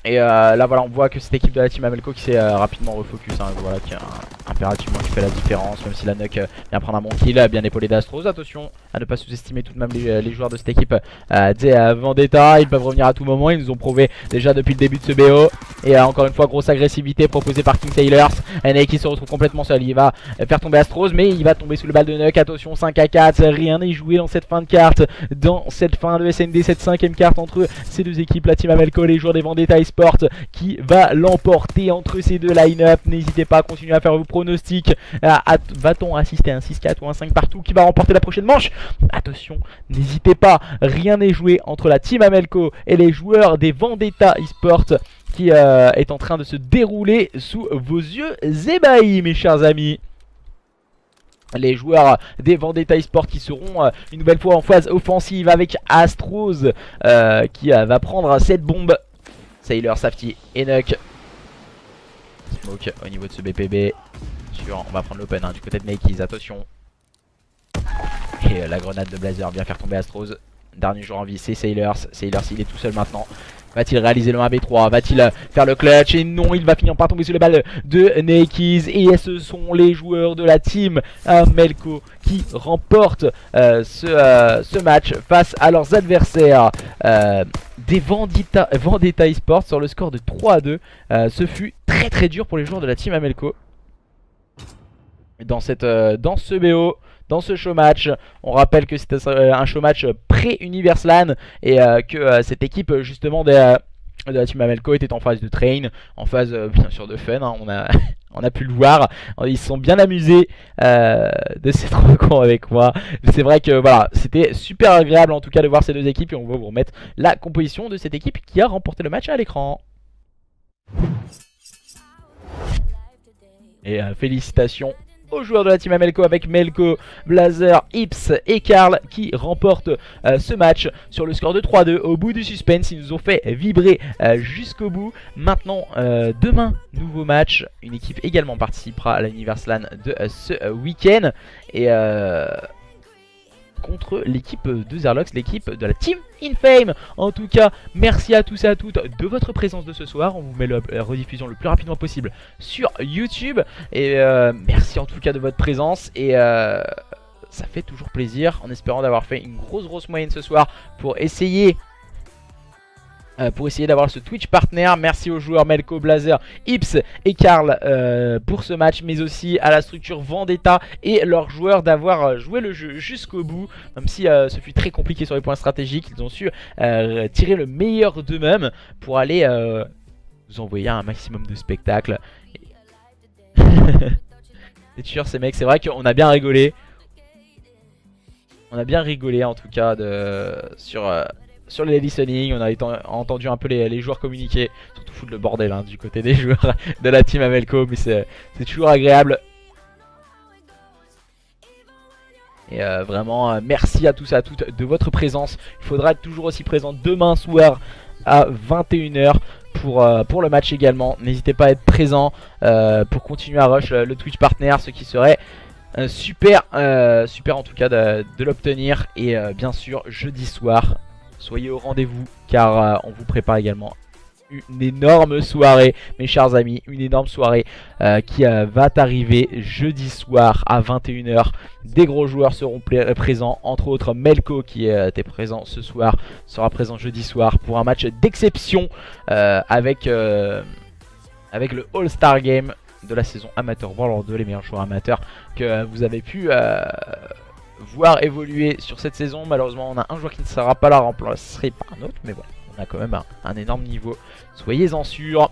Et là voilà, on voit que cette équipe de la team Amelco qui s'est rapidement refocus, hein, voilà, qui a impérativement qui fait la différence, même si la Nuck vient prendre un bon kill, bien épaulé d'Astros. Attention à ne pas sous-estimer tout de même les joueurs de cette équipe des Vendetta. Ils peuvent revenir à tout moment, ils nous ont prouvé déjà depuis le début de ce BO. Et encore une fois, grosse agressivité proposée par King Taylors. NA qui se retrouve complètement seul, il va faire tomber Astros, mais il va tomber sous le bal de Nuck. Attention, 5-4, rien n'est joué dans cette fin de carte, dans cette fin de SND, cette 5ème carte entre ces deux équipes, la team Amelco, les joueurs des Vendetta Sport, qui va l'emporter entre ces deux line-up. N'hésitez pas à continuer à faire vos pronostics. Va-t-on assister à un 6-4 ou un 5 partout? Qui va remporter la prochaine manche? Attention, n'hésitez pas, rien n'est joué entre la team Amelco et les joueurs des Vendetta eSport, qui est en train de se dérouler sous vos yeux ébahis, mes chers amis. Les joueurs des Vendetta eSport qui seront une nouvelle fois en phase offensive avec Astros qui va prendre cette bombe. Sailor, Safety et Nuck. Smoke au niveau de ce BPB. On va prendre l'open du côté de Nakeys, attention. Et la grenade de Blazer vient faire tomber Astros. Dernier joueur en vie, c'est Sailors. Sailors, il est tout seul maintenant. Va-t-il réaliser le 1v3? Va-t-il faire le clutch? Et non, il va finir par tomber sur les balles de Nakeys. Et ce sont les joueurs de la team Amelco qui remportent ce match face à leurs adversaires des Vendetta eSports sur le score de 3-2. Ce fut très très dur pour les joueurs de la team Amelco dans ce BO. Dans ce showmatch, on rappelle que c'était un showmatch pré-Universlan et que cette équipe justement de la team Amelco était en phase de train, en phase bien sûr de fun, hein, on a pu le voir, ils se sont bien amusés de cette rencontre avec moi. C'est vrai que voilà, c'était super agréable en tout cas de voir ces deux équipes et on va vous remettre la composition de cette équipe qui a remporté le match à l'écran. Et félicitations aux joueurs de la team Amelco avec Melko, Blazer, Ips et Karl qui remportent ce match sur le score de 3-2 au bout du suspense. Ils nous ont fait vibrer jusqu'au bout. Maintenant, demain, nouveau match. Une équipe également participera à l'Universlan de ce week-end. Et contre l'équipe de Zerlox, l'équipe de la team Infame. En tout cas, merci à tous et à toutes de votre présence de ce soir. On vous met la rediffusion le plus rapidement possible sur YouTube. Et merci en tout cas de votre présence. Et ça fait toujours plaisir, en espérant d'avoir fait une grosse moyenne ce soir pour essayer d'avoir ce Twitch partner. Merci aux joueurs Melko, Blazer, Ips et Karl pour ce match, mais aussi à la structure Vendetta et leurs joueurs d'avoir joué le jeu jusqu'au bout, même si ce fut très compliqué sur les points stratégiques. Ils ont su tirer le meilleur d'eux-mêmes pour aller vous envoyer un maximum de spectacles. C'est sûr ces mecs, c'est vrai qu'on a bien rigolé. On a bien rigolé en tout cas sur les listening. On a entendu un peu les joueurs communiquer, surtout foutre le bordel du côté des joueurs de la team Amelco, mais c'est toujours agréable. Et vraiment merci à tous et à toutes de votre présence. Il faudra être toujours aussi présent demain soir à 21 h pour le match également. N'hésitez pas à être présent pour continuer à rush le Twitch partner, ce qui serait super en tout cas de l'obtenir. Et bien sûr jeudi soir, soyez au rendez-vous car on vous prépare également une énorme soirée, mes chers amis, une énorme soirée qui va arriver jeudi soir à 21 h. Des gros joueurs seront présents, entre autres Melko qui était présent ce soir, sera présent jeudi soir pour un match d'exception avec le All-Star Game de la saison amateur World 2, les meilleurs joueurs amateurs que vous avez pu voir évoluer sur cette saison. Malheureusement on a un joueur qui ne sera pas là, remplacé par un autre, mais voilà, on a quand même un énorme niveau, soyez-en sûrs.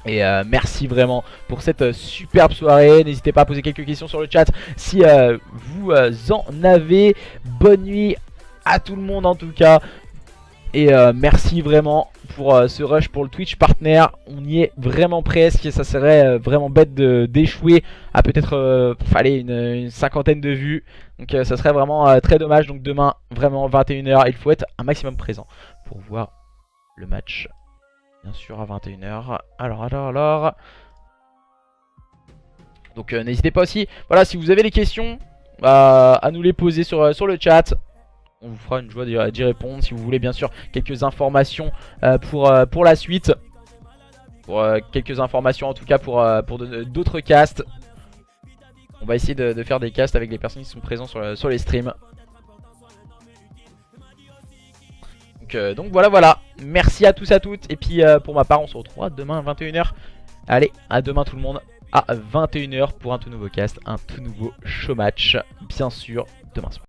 Et merci vraiment pour cette superbe soirée. N'hésitez pas à poser quelques questions sur le chat si vous en avez. Bonne nuit à tout le monde en tout cas. Et merci vraiment pour ce rush pour le Twitch Partner. On y est vraiment presque et ça serait vraiment bête d'échouer à peut-être une cinquantaine de vues. Donc ça serait vraiment très dommage. Donc demain vraiment 21h, il faut être un maximum présent pour voir le match. Bien sûr à 21h. Alors. Donc n'hésitez pas aussi. Voilà, si vous avez des questions, à nous les poser sur le chat. On vous fera une joie d'y répondre. Si vous voulez bien sûr quelques informations pour la suite. Pour quelques informations en tout cas pour d'autres casts. On va essayer de faire des casts avec les personnes qui sont présentes sur les streams. Donc voilà, merci à tous à toutes. Et puis pour ma part on se retrouvera demain à 21h. Allez, à demain tout le monde, à 21h pour un tout nouveau cast, un tout nouveau show match, bien sûr, demain soir.